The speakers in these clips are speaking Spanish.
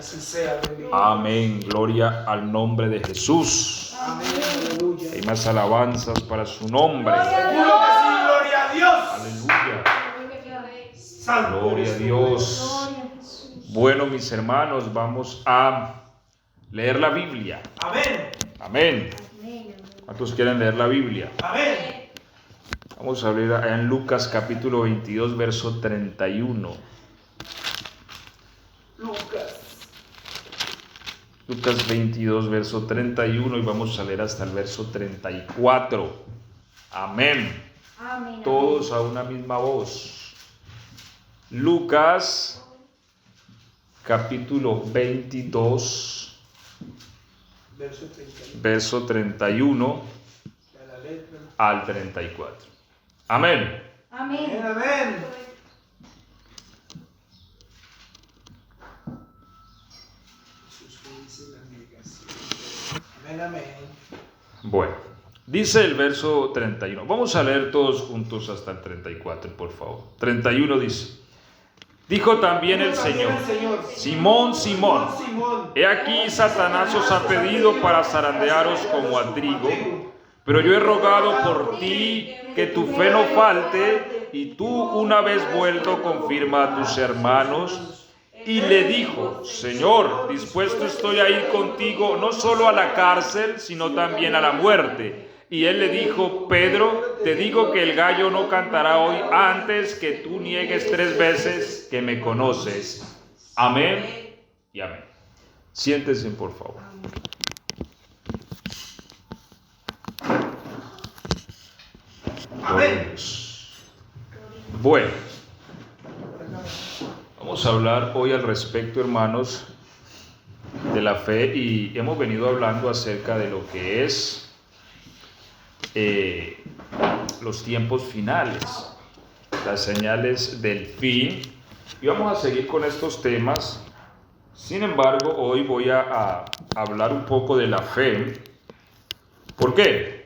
Así sea, bendito. Amén. Gloria al nombre de Jesús. Amén. Aleluya. Hay más alabanzas para su nombre. Seguro que sí, gloria a Dios. Aleluya. Santo Gloria a eres tú. Dios. Bueno, mis hermanos, vamos a leer la Biblia. Amén. Amén. ¿Cuántos quieren leer la Biblia? Amén. Vamos a abrir allá en Lucas capítulo 22, verso 31. Lucas 22, verso 31 y vamos a leer hasta el verso 34. Amén. Amén. Todos a una misma voz. Lucas capítulo 22, verso 31 La letra. al 34. Amén. Amén. Amén. Jesús bendice la negación. Amén, amén. Bueno, dice el verso 31. Vamos a leer todos juntos hasta el 34, por favor. 31 dice: dijo también el Señor: Simón, Simón, he aquí Satanás os ha pedido para zarandearos como a trigo, pero yo he rogado por ti que tu fe no falte, y tú, una vez vuelto, confirma a tus hermanos. Y le dijo: Señor, dispuesto estoy a ir contigo, no solo a la cárcel, sino también a la muerte. Y él le dijo: Pedro, te digo que el gallo no cantará hoy antes que tú niegues 3 veces que me conoces. Amén y amén. Siéntense, por favor. Amén. Bueno, vamos a hablar hoy al respecto, hermanos, de la fe, y hemos venido hablando acerca de lo que es los tiempos finales, las señales del fin, y vamos a seguir con estos temas. Sin embargo, hoy voy a hablar un poco de la fe. ¿Por qué?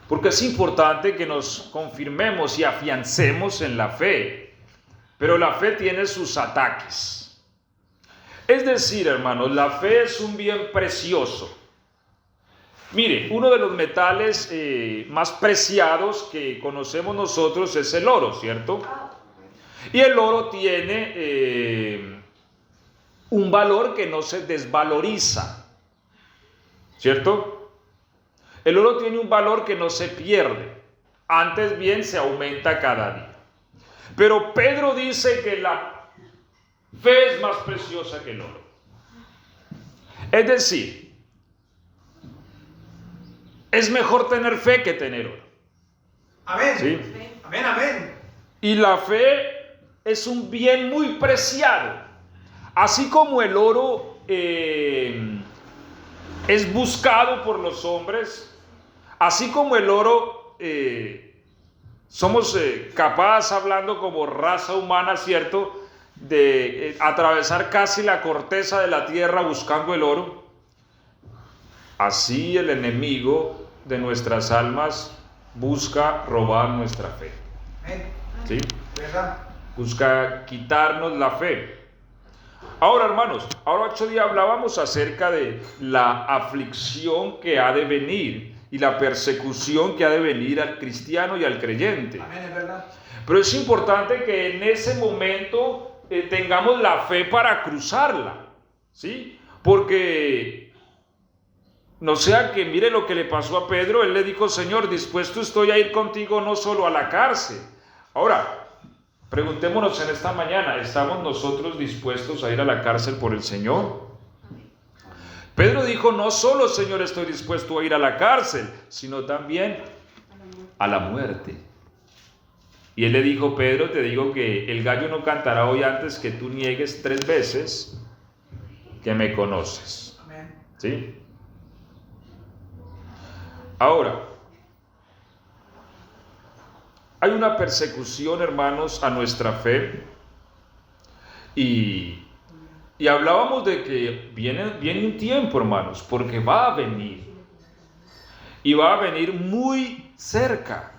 Porque es importante que nos confirmemos y afiancemos en la fe, pero la fe tiene sus ataques. Es decir, hermanos, la fe es un bien precioso. Mire, uno de los metales más preciados que conocemos nosotros es el oro, ¿cierto? Y el oro tiene un valor que no se desvaloriza, ¿cierto? El oro tiene un valor que no se pierde, antes bien se aumenta cada día. Pero Pedro dice que la fe es más preciosa que el oro. Es decir, es mejor tener fe que tener oro. Amén. ¿Sí? Amén, amén. Y la fe es un bien muy preciado. Así como el oro es buscado por los hombres, así como el oro somos capaces, hablando como raza humana, ¿cierto?, de atravesar casi la corteza de la tierra buscando el oro. Así el enemigo de nuestras almas busca robar nuestra fe. Amén. ¿Sí? ¿Verdad? Busca quitarnos la fe. Ahora, hermanos, ahora 8 días hablábamos acerca de la aflicción que ha de venir y la persecución que ha de venir al cristiano y al creyente. Amén, es verdad. Pero es importante que en ese momento tengamos la fe para cruzarla, ¿sí? Porque no sea que, mire lo que le pasó a Pedro. Él le dijo: Señor, dispuesto estoy a ir contigo, no solo a la cárcel. Ahora, preguntémonos en esta mañana: ¿estamos nosotros dispuestos a ir a la cárcel por el Señor? Pedro dijo: no solo, Señor, estoy dispuesto a ir a la cárcel, sino también a la muerte. Y él le dijo: Pedro, te digo que el gallo no cantará hoy antes que tú niegues 3 veces que me conoces. Amén. ¿Sí? Ahora, hay una persecución, hermanos, a nuestra fe, y hablábamos de que viene un tiempo, hermanos, porque va a venir, y va a venir muy cerca,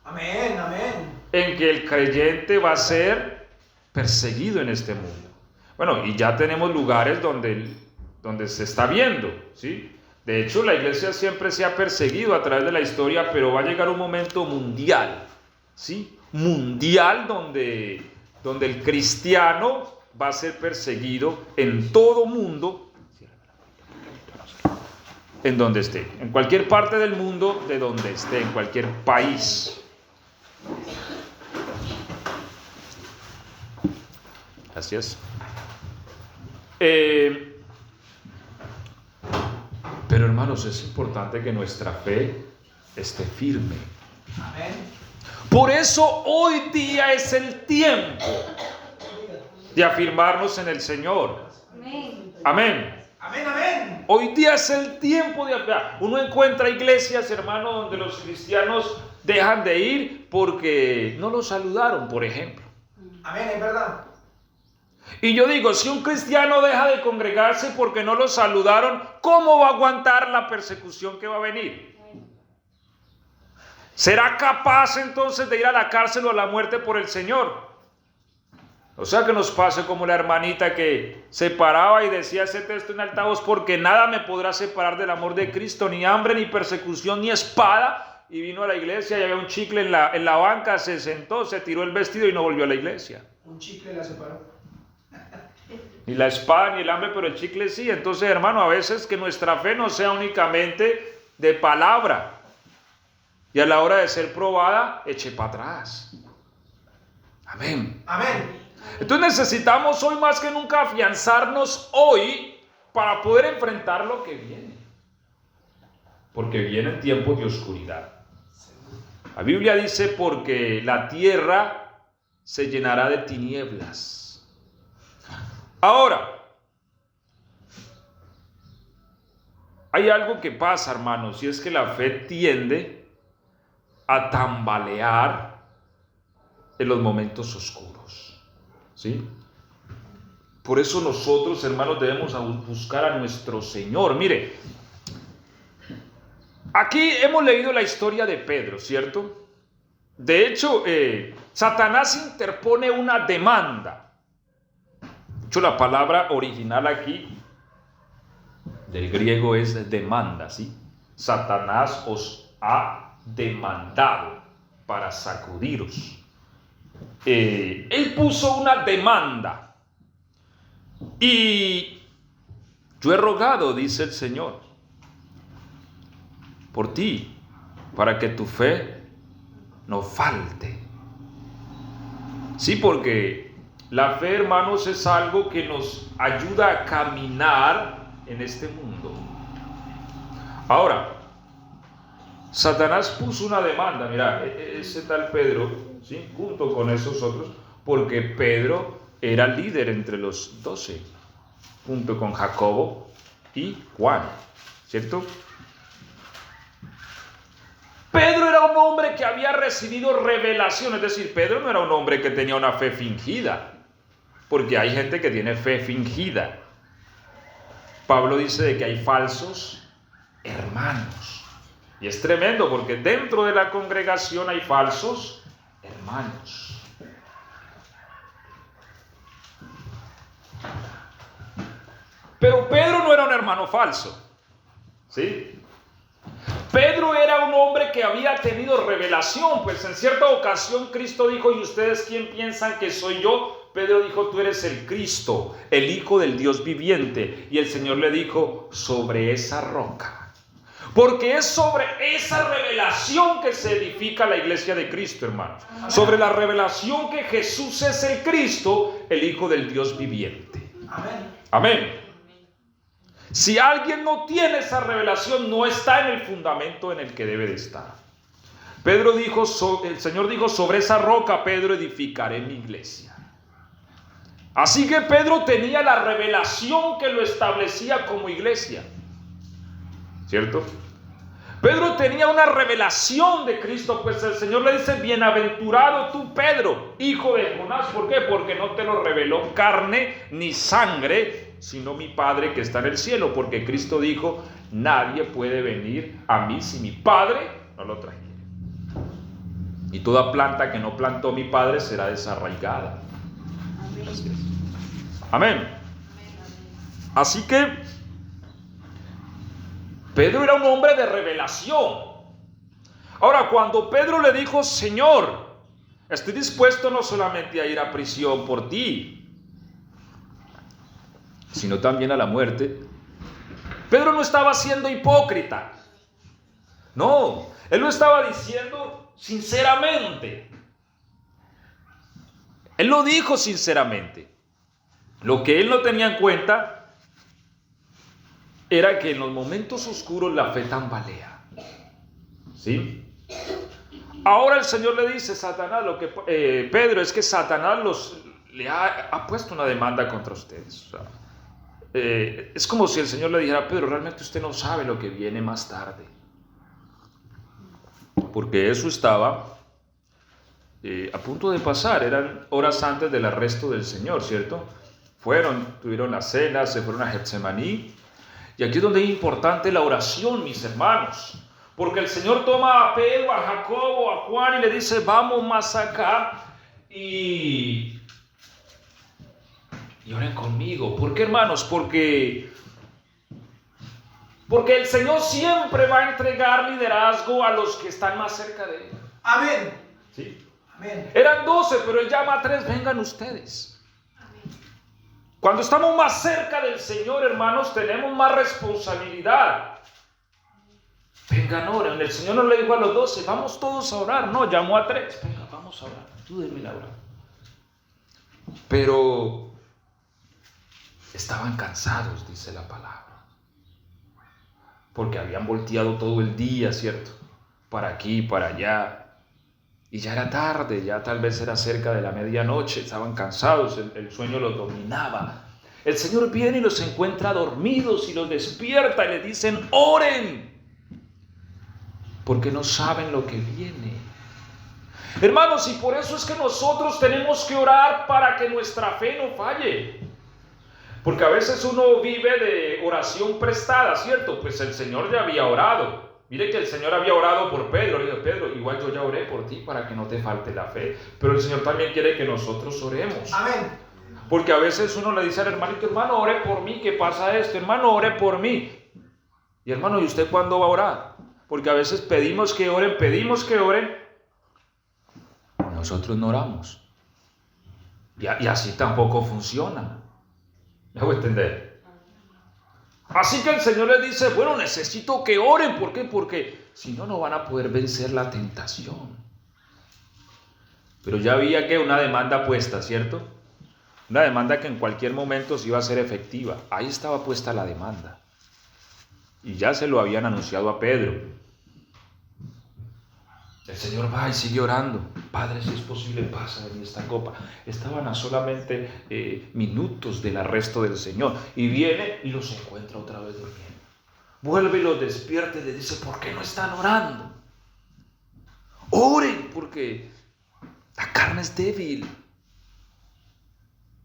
Amén, amén. en que el creyente va a ser perseguido en este mundo, Bueno, y ya tenemos lugares donde se está viendo, ¿sí? De hecho, la iglesia siempre se ha perseguido a través de la historia, pero va a llegar un momento mundial, ¿sí? Mundial donde el cristiano va a ser perseguido en todo mundo, en donde esté, en cualquier parte del mundo, de donde esté, en cualquier país. Gracias. Pero hermanos, es importante que nuestra fe esté firme. Amén. Por eso hoy día es el tiempo de afirmarnos en el Señor. Amén. Amén. Amén, amén. Hoy día es el tiempo de afirmar. Uno encuentra iglesias, hermano, donde los cristianos dejan de ir porque no los saludaron, por ejemplo. Amén, es verdad. Y yo digo, si un cristiano deja de congregarse porque no lo saludaron, ¿cómo va a aguantar la persecución que va a venir? ¿Será capaz entonces de ir a la cárcel o a la muerte por el Señor? O sea, que nos pase como la hermanita que se paraba y decía ese texto en altavoz: porque nada me podrá separar del amor de Cristo, ni hambre, ni persecución, ni espada. Y vino a la iglesia y había un chicle en la banca, se sentó, se tiró el vestido y no volvió a la iglesia. Un chicle la separó. Ni la espada ni el hambre, pero el chicle sí. Entonces, hermano, a veces que nuestra fe no sea únicamente de palabra, y a la hora de ser probada, eche para atrás. Amén. Amén. Entonces necesitamos hoy más que nunca afianzarnos hoy para poder enfrentar lo que viene. Porque vienen tiempos de oscuridad. La Biblia dice: porque la tierra se llenará de tinieblas. Ahora, hay algo que pasa, hermanos, y es que la fe tiende a tambalear en los momentos oscuros, ¿sí? Por eso nosotros, hermanos, debemos buscar a nuestro Señor. Mire, aquí hemos leído la historia de Pedro, ¿cierto? De hecho, Satanás interpone una demanda. De hecho, la palabra original aquí del griego es demanda, ¿sí? Satanás os ha demandado para sacudiros. Él puso una demanda. Y yo he rogado, dice el Señor, por ti, para que tu fe no falte. Sí, porque la fe, hermanos, es algo que nos ayuda a caminar en este mundo. Ahora, Satanás puso una demanda. Mira, ese tal Pedro, ¿sí?, junto con esos otros, porque Pedro era líder entre los 12, junto con Jacobo y Juan, ¿cierto? Pedro era un hombre que había recibido revelación, es decir, Pedro no era un hombre que tenía una fe fingida, porque hay gente que tiene fe fingida. Pablo dice de que hay falsos hermanos, y es tremendo porque dentro de la congregación hay falsos hermanos. Pero Pedro no era un hermano falso, ¿sí? Pedro era un hombre que había tenido revelación, pues en cierta ocasión Cristo dijo: ¿y ustedes quién piensan que soy yo? Pedro dijo: tú eres el Cristo, el Hijo del Dios viviente. Y el Señor le dijo: sobre esa roca. Porque es sobre esa revelación que se edifica la iglesia de Cristo, hermanos. Sobre la revelación que Jesús es el Cristo, el Hijo del Dios viviente. Amén. Amén. Si alguien no tiene esa revelación, no está en el fundamento en el que debe de estar. Pedro dijo, el Señor dijo: sobre esa roca, Pedro, edificaré mi iglesia. Así que Pedro tenía la revelación que lo establecía como iglesia, ¿cierto? Pedro tenía una revelación de Cristo, pues el Señor le dice: bienaventurado tú, Pedro, hijo de Jonás. ¿Por qué? Porque no te lo reveló carne ni sangre, sino mi Padre que está en el cielo. Porque Cristo dijo: nadie puede venir a mí si mi Padre no lo trajere. Y toda planta que no plantó mi Padre será desarraigada. Amén. Amén. Así que Pedro era un hombre de revelación. Ahora, cuando Pedro le dijo: Señor, estoy dispuesto no solamente a ir a prisión por ti, sino también a la muerte, Pedro no estaba siendo hipócrita. No, él lo estaba diciendo sinceramente. Él lo dijo sinceramente. Lo que él no tenía en cuenta era que en los momentos oscuros la fe tambalea. ¿Sí? Ahora el Señor le dice: Satanás, Pedro, es que Satanás le ha puesto una demanda contra ustedes. O sea, es como si el Señor le dijera: Pedro, realmente usted no sabe lo que viene más tarde. Porque eso estaba a punto de pasar, eran horas antes del arresto del Señor, ¿cierto? Tuvieron la cena, se fueron a Getsemaní. Y aquí es donde es importante la oración, mis hermanos. Porque el Señor toma a Pedro, a Jacobo, a Juan y le dice: vamos más acá y oren conmigo. ¿Por qué, hermanos? Porque el Señor siempre va a entregar liderazgo a los que están más cerca de Él. Amén. ¿Sí? Amén. Eran 12, pero Él llama a 3, vengan ustedes. Cuando estamos más cerca del Señor, hermanos, tenemos más responsabilidad. Vengan, oren. El Señor no le dijo a los 12, vamos todos a orar. No, llamó a 3. Venga, vamos a orar. Ayúdenme a orar. Pero estaban cansados, dice la palabra. Porque habían volteado todo el día, ¿cierto? Para aquí, para allá. Y ya era tarde, ya tal vez era cerca de la medianoche. Estaban cansados, el sueño los dominaba. El Señor viene y los encuentra dormidos y los despierta y les dicen: oren. Porque no saben lo que viene. Hermanos, y por eso es que nosotros tenemos que orar para que nuestra fe no falle. Porque a veces uno vive de oración prestada, ¿cierto? Pues el Señor ya había orado. Mire que el Señor había orado por Pedro. Le dijo: Pedro, igual yo ya oré por ti para que no te falte la fe. Pero el Señor también quiere que nosotros oremos. Amén. Porque a veces uno le dice al hermanito: hermano, ore por mí, ¿qué pasa esto? Hermano, ore por mí. Y hermano, ¿y usted cuándo va a orar? Porque a veces pedimos que oren, nosotros no oramos. Y así tampoco funciona. ¿Me hago entender? Así que el Señor les dice: bueno, necesito que oren. ¿Por qué? Porque si no, no van a poder vencer la tentación. Pero ya había que una demanda puesta, ¿cierto? Una demanda que en cualquier momento se iba a ser efectiva. Ahí estaba puesta la demanda. Y ya se lo habían anunciado a Pedro. El Señor va y sigue orando: Padre, si es posible, pasa de mí esta copa. Estaban a solamente minutos del arresto del Señor. Y viene y los encuentra otra vez durmiendo. Vuelve y los despierta y les dice: ¿por qué no están orando? Oren, porque la carne es débil.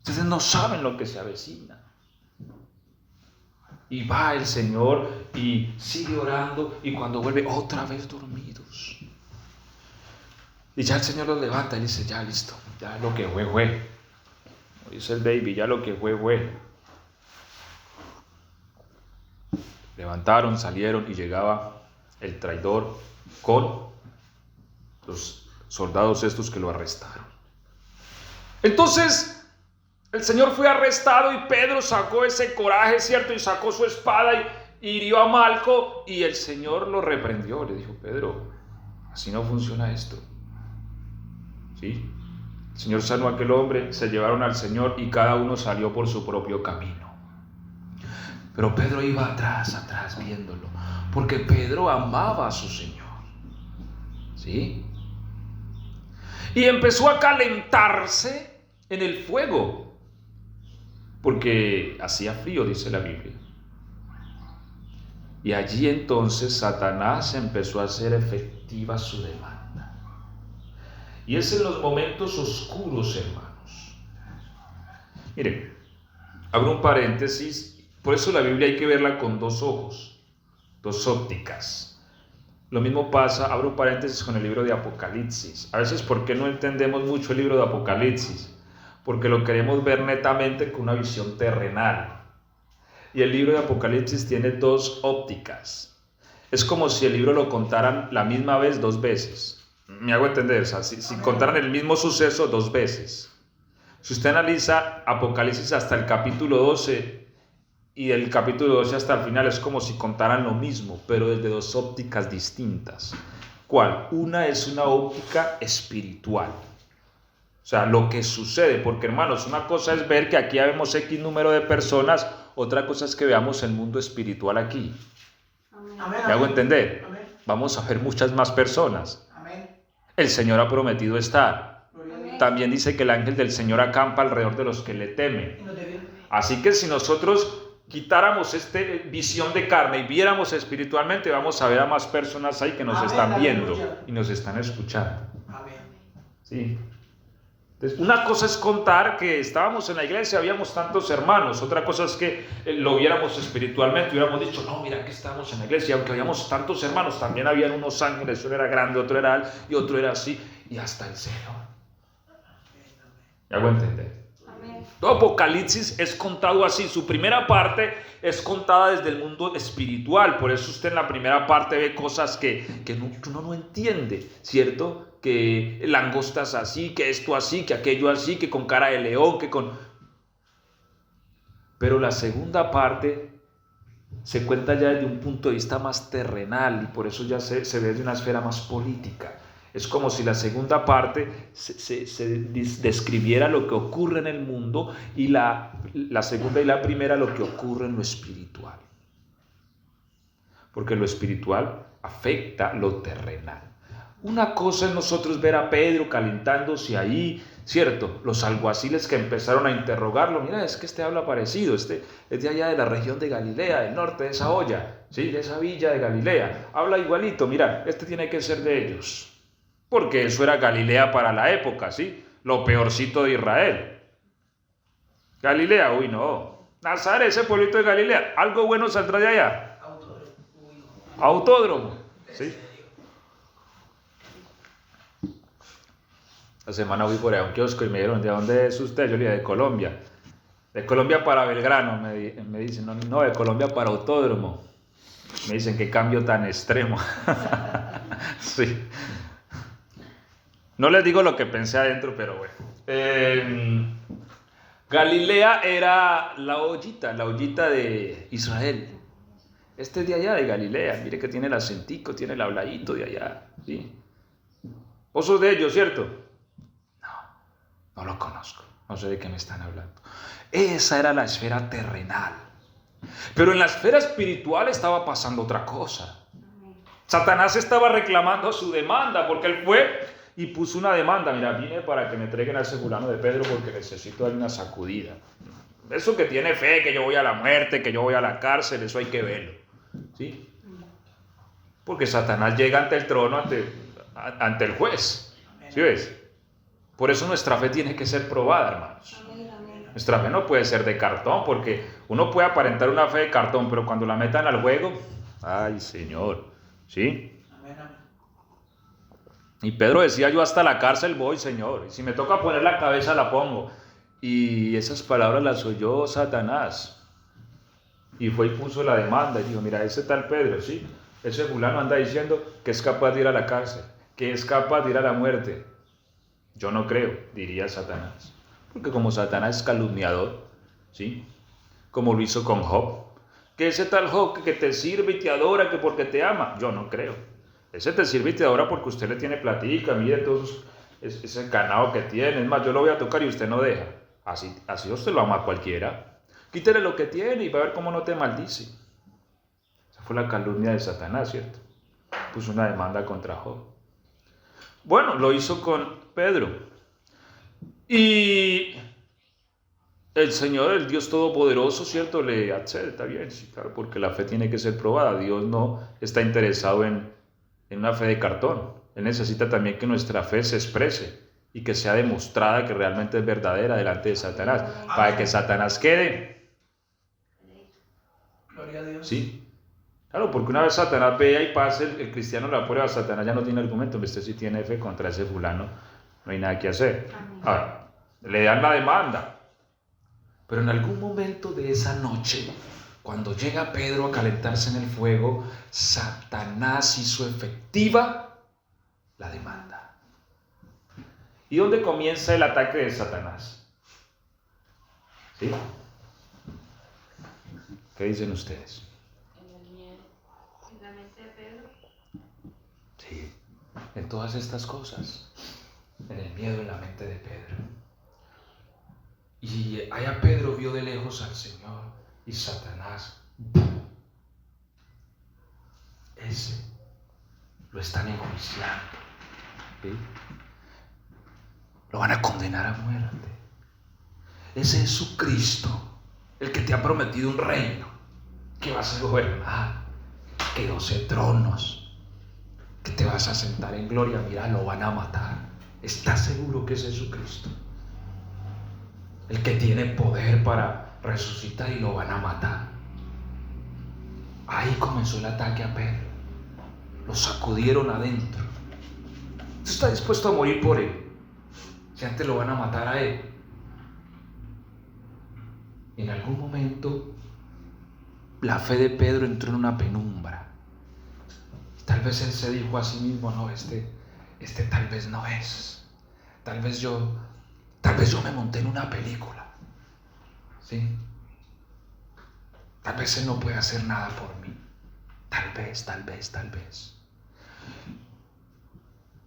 Ustedes no saben lo que se avecina. Y va el Señor y sigue orando. Y cuando vuelve, otra vez dormidos. Y ya el Señor los levanta y dice: ya listo, ya lo que fue, fue. Dice el baby: ya lo que fue, fue. Levantaron, salieron y llegaba el traidor con los soldados estos que lo arrestaron. Entonces el Señor fue arrestado y Pedro sacó ese coraje, ¿cierto? Y sacó su espada y hirió a Malco, y el Señor lo reprendió. Le dijo: Pedro, así no funciona esto. ¿Sí? El Señor sanó a aquel hombre, se llevaron al Señor y cada uno salió por su propio camino. Pero Pedro iba atrás viéndolo, porque Pedro amaba a su Señor. ¿Sí? Y empezó a calentarse en el fuego, porque hacía frío, dice la Biblia. Y allí entonces Satanás empezó a hacer efectiva su demanda. Y es en los momentos oscuros, hermanos. Miren, abro un paréntesis. Por eso la Biblia hay que verla con dos ojos, dos ópticas. Lo mismo pasa, abro un paréntesis, con el libro de Apocalipsis. A veces, ¿por qué no entendemos mucho el libro de Apocalipsis? Porque lo queremos ver netamente con una visión terrenal. Y el libro de Apocalipsis tiene dos ópticas. Es como si el libro lo contaran la misma vez dos veces. ¿Me hago entender? O sea, si contaran el mismo suceso dos veces. Si usted analiza Apocalipsis hasta el capítulo 12 y del capítulo 12 hasta el final, es como si contaran lo mismo, pero desde dos ópticas distintas. ¿Cuál? Una es una óptica espiritual. O sea, lo que sucede, porque hermanos, una cosa es ver que aquí vemos X número de personas, otra cosa es que veamos el mundo espiritual aquí. Amén. ¿Me hago entender? Amén. Vamos a ver muchas más personas. Amén. El Señor ha prometido estar. Gloria a Dios. También dice que el ángel del Señor acampa alrededor de los que le temen. Y nos debe- Así que si nosotros quitáramos esta visión de carne y viéramos espiritualmente, vamos a ver a más personas ahí que nos Amén, están viendo aleluya. y nos están escuchando. Amén. ¿Sí? Entonces, una cosa es contar que estábamos en la iglesia, habíamos tantos hermanos. Otra cosa es que lo viéramos espiritualmente, hubiéramos dicho, no, mira que estábamos en la iglesia, aunque habíamos tantos hermanos, también habían unos ángeles, uno era grande, otro era alto y otro era así, y hasta el Señor. ¿Me hago entender? Todo Apocalipsis es contado así. Su primera parte es contada desde el mundo espiritual. Por eso usted en la primera parte ve cosas que uno no entiende, ¿cierto? Que langostas así, que esto así, que aquello así, que con cara de león, que con... Pero la segunda parte se cuenta ya desde un punto de vista más terrenal y por eso ya se ve desde una esfera más política. Es como si la segunda parte se describiera lo que ocurre en el mundo y la segunda y la primera lo que ocurre en lo espiritual. Porque lo espiritual afecta lo terrenal. Una cosa es nosotros ver a Pedro calentándose ahí, ¿cierto? Los alguaciles que empezaron a interrogarlo, mira, es que este habla parecido, este es de allá de la región de Galilea, del norte, de esa olla, ¿sí? De esa villa de Galilea, habla igualito, mira, este tiene que ser de ellos. Porque eso era Galilea para la época, ¿sí? Lo peorcito de Israel. Galilea, uy, no. Nazaret, ese pueblito de Galilea, algo bueno saldrá de allá. Autódromo, ¿sí? La semana fui por ahí a un kiosco y me dijeron, ¿de dónde es usted? Yo le dije, de Colombia. De Colombia para Belgrano, me dicen, no, de Colombia para Autódromo. Me dicen, qué cambio tan extremo. Sí. No les digo lo que pensé adentro, pero bueno. Galilea era la ollita de Israel. Este es de allá, de Galilea. Mire que tiene el acentico, tiene el habladito de allá. ¿Sí? ¿Vos sos de ellos, cierto? No lo conozco. No sé de qué me están hablando. Esa era la esfera terrenal. Pero en la esfera espiritual estaba pasando otra cosa. Satanás estaba reclamando su demanda porque él fue y puso una demanda. Mira, vine para que me entreguen a ese fulano de Pedro porque necesito darle una sacudida. Eso que tiene fe, que yo voy a la muerte, que yo voy a la cárcel, eso hay que verlo. ¿Sí? Porque Satanás llega ante el trono, ante el juez. ¿Sí ves? Por eso nuestra fe tiene que ser probada, hermanos. Nuestra fe no puede ser de cartón, porque uno puede aparentar una fe de cartón, pero cuando la metan al juego, ¡ay, Señor! ¿Sí? Y Pedro decía, yo hasta la cárcel voy, Señor. Y si me toca poner la cabeza, la pongo. Y esas palabras las oyó Satanás. Y fue y puso la demanda y dijo, mira, ese tal Pedro, ¿sí? Ese fulano anda diciendo que es capaz de ir a la cárcel, que es capaz de ir a la muerte. Yo no creo, diría Satanás. Porque como Satanás es calumniador, ¿sí? Como lo hizo con Job. Que ese tal Job que te sirve y te adora, que porque te ama. Yo no creo. Ese te sirve y te adora porque usted le tiene platica, mire todos ese ganado que tiene. Es más, yo lo voy a tocar y usted no deja. Así usted lo ama a cualquiera. Quítele lo que tiene y va a ver cómo no te maldice. Esa fue la calumnia de Satanás, ¿cierto? Puso una demanda contra Job. Bueno, lo hizo con Pedro. Y el Señor, el Dios Todopoderoso, ¿cierto? Le accede, está bien, sí, claro, porque la fe tiene que ser probada. Dios no está interesado en una fe de cartón. Él necesita también que nuestra fe se exprese y que sea demostrada que realmente es verdadera delante de Satanás, para que Satanás quede. Gloria a Dios. ¿Sí? Claro, porque una vez Satanás vea y pase, el cristiano la prueba, Satanás ya no tiene argumento. Usted sí tiene fe contra ese fulano, no hay nada que hacer. Le dan la demanda. Pero en algún momento de esa noche, Cuando llega Pedro a calentarse en el fuego, Satanás hizo efectiva la demanda. ¿Y dónde comienza el ataque de Satanás? ¿Sí? ¿Qué dicen ustedes? En el miedo, en la mente de Pedro. Sí, en todas estas cosas, en el miedo en la mente de Pedro. Y allá Pedro vio de lejos al Señor y Satanás, ese lo están enjuiciando, ¿sí? Lo van a condenar a muerte. Ese es su Cristo, el que te ha prometido un reino, que vas a gobernar, que 12 tronos, que te vas a sentar en gloria. Mira, lo van a matar. ¿Estás seguro que ese es su Cristo? El que tiene poder para resucitar, y lo van a matar. Ahí comenzó el ataque a Pedro. Lo sacudieron adentro. ¿Usted está dispuesto a morir por él? Si antes lo van a matar a él. En algún momento la fe de Pedro entró en una penumbra. Tal vez él se dijo a sí mismo: no, este tal vez no es. Tal vez yo me monté en una película. ¿Sí? Tal vez él no puede hacer nada por mí. Tal vez.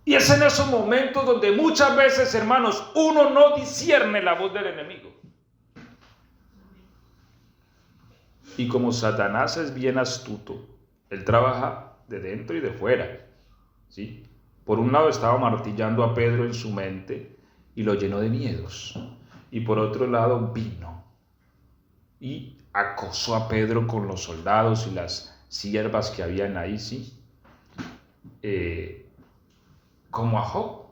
Y es en esos momentos donde muchas veces, hermanos, uno no discierne la voz del enemigo. Y como Satanás es bien astuto, él trabaja de dentro y de fuera, ¿sí? Por un lado estaba martillando a Pedro en su mente y lo llenó de miedos. Y por otro lado vino y acosó a Pedro con los soldados y las siervas que habían ahí, ¿sí? Como a Job.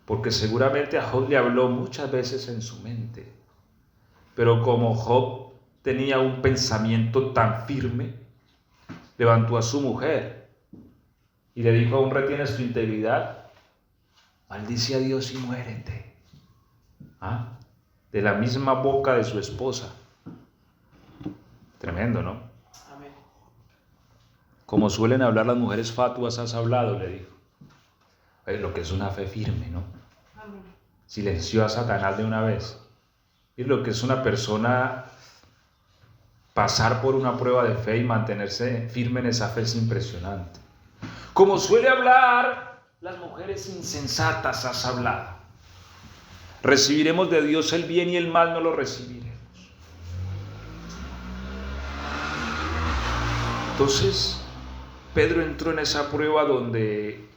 Porque seguramente a Job le habló muchas veces en su mente. Pero como Job tenía un pensamiento tan firme, levantó a su mujer y le dijo: ¿aún retienes tu integridad? Maldice a Dios y muérete. ¿Ah? De la misma boca de su esposa. Tremendo, ¿no? Amén. Como suelen hablar las mujeres fatuas, has hablado, le dijo. Lo que es una fe firme, ¿no? Amén. Silenció a Satanás de una vez. Y lo que es una persona pasar por una prueba de fe y mantenerse firme en esa fe es impresionante. Como suele hablar las mujeres insensatas, has hablado. Recibiremos de Dios el bien y el mal no lo recibiremos. Entonces, Pedro entró en esa prueba donde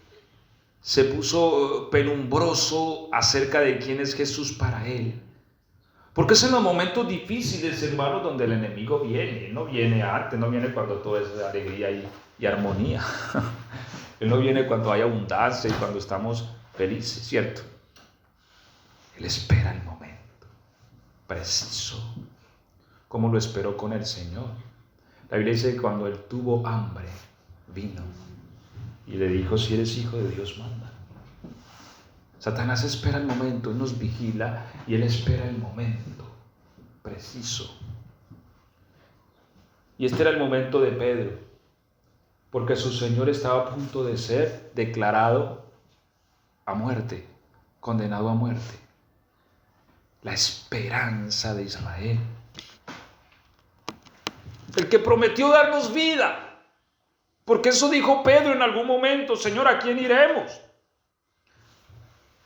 se puso penumbroso acerca de quién es Jesús para él. Porque es en los momentos difíciles, hermanos, donde el enemigo viene. Él no viene antes, no viene cuando todo es alegría y armonía. Él no viene cuando hay abundancia y cuando estamos felices, ¿cierto? Él espera el momento preciso, como lo esperó con el Señor. La Biblia dice que cuando él tuvo hambre, vino y le dijo: si eres hijo de Dios, manda. Satanás espera el momento, él nos vigila y él espera el momento preciso. Y este era el momento de Pedro, porque su Señor estaba a punto de ser declarado a muerte, condenado a muerte. La esperanza de Israel. El que prometió darnos vida. Porque eso dijo Pedro en algún momento: Señor, ¿a quién iremos?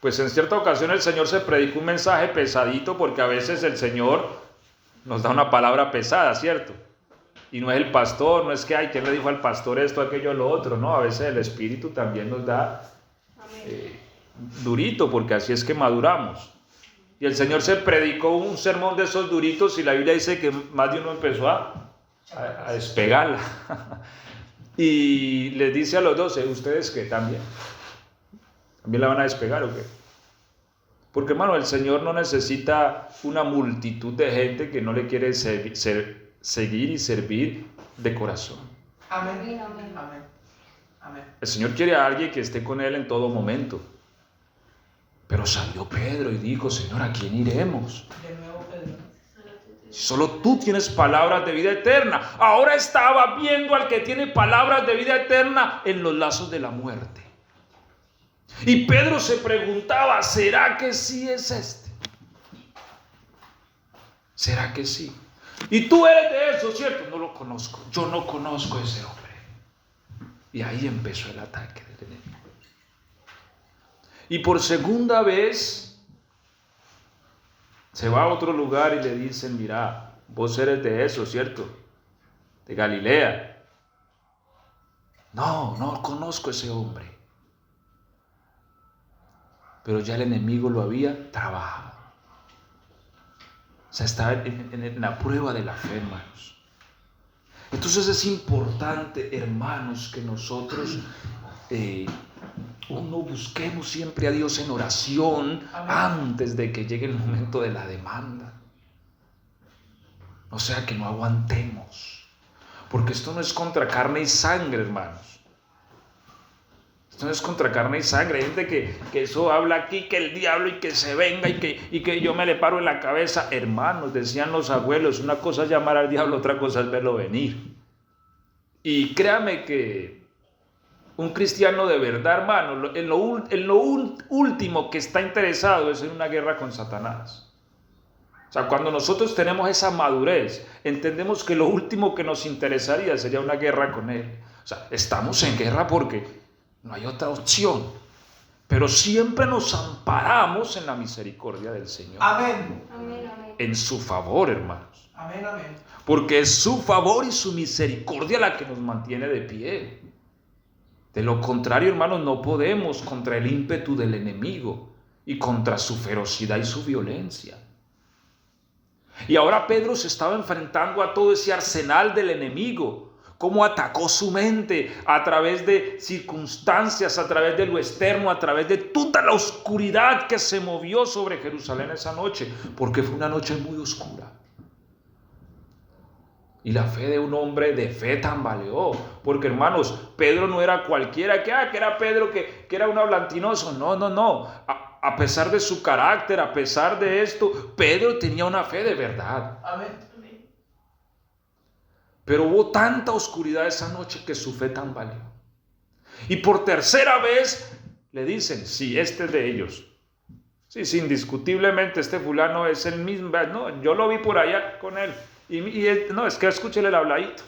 Pues en cierta ocasión el Señor se predicó un mensaje pesadito, porque a veces el Señor nos da una palabra pesada, ¿cierto? Y no es el pastor, no es que, ¿quién le dijo al pastor esto, aquello, lo otro? No, a veces el Espíritu también nos da durito, porque así es que maduramos. Y el Señor se predicó un sermón de esos duritos y la Biblia dice que más de uno empezó a despegarla. Y les dice a los 12, ¿ustedes qué? ¿También la van a despegar o qué? Porque, hermano, el Señor no necesita una multitud de gente que no le quiere seguir y servir de corazón. Amén. Amén. Amén. El Señor quiere a alguien que esté con Él en todo momento. Pero salió Pedro y dijo: Señor, ¿a quién iremos? De nuevo, Pedro. Solo tú tienes palabras de vida eterna. Ahora estaba viendo al que tiene palabras de vida eterna en los lazos de la muerte. Y Pedro se preguntaba, ¿será que sí es este? ¿Será que sí? Y tú eres de eso, ¿cierto? No lo conozco. Yo no conozco a ese hombre. Y ahí empezó el ataque del enemigo. Y por segunda vez se va a otro lugar y le dicen, mira, vos eres de eso, ¿cierto? De Galilea. No, no conozco a ese hombre. Pero ya el enemigo lo había trabajado. O sea, estaba en la prueba de la fe, hermanos. Entonces es importante, hermanos, que nosotros busquemos siempre a Dios en oración. Amén. Antes de que llegue el momento de la demanda. O sea, que no aguantemos. Porque esto no es contra carne y sangre, hermanos. Esto no es contra carne y sangre. Hay gente que eso habla aquí, que el diablo y que se venga y que yo me le paro en la cabeza. Hermanos, decían los abuelos, una cosa es llamar al diablo, otra cosa es verlo venir. Y créame que un cristiano de verdad, hermano, en lo último que está interesado es en una guerra con Satanás. O sea, cuando nosotros tenemos esa madurez, entendemos que lo último que nos interesaría sería una guerra con él. O sea, estamos en guerra porque no hay otra opción. Pero siempre nos amparamos en la misericordia del Señor. Amén. Amén, amén. En su favor, hermanos. Amén, amén. Porque es su favor y su misericordia la que nos mantiene de pie. De lo contrario, hermanos, no podemos contra el ímpetu del enemigo y contra su ferocidad y su violencia. Y ahora Pedro se estaba enfrentando a todo ese arsenal del enemigo. Cómo atacó su mente a través de circunstancias, a través de lo externo, a través de toda la oscuridad que se movió sobre Jerusalén esa noche, porque fue una noche muy oscura. Y la fe de un hombre de fe tambaleó, porque hermanos, Pedro no era cualquiera que era Pedro que era un hablantinoso. No. A pesar de su carácter, a pesar de esto, Pedro tenía una fe de verdad. Amén. Pero hubo tanta oscuridad esa noche que su fe tambaleó. Y por tercera vez le dicen, sí, este es de ellos. Sí, indiscutiblemente este fulano es el mismo. No, yo lo vi por allá con él. No, es que escúchele el habladito.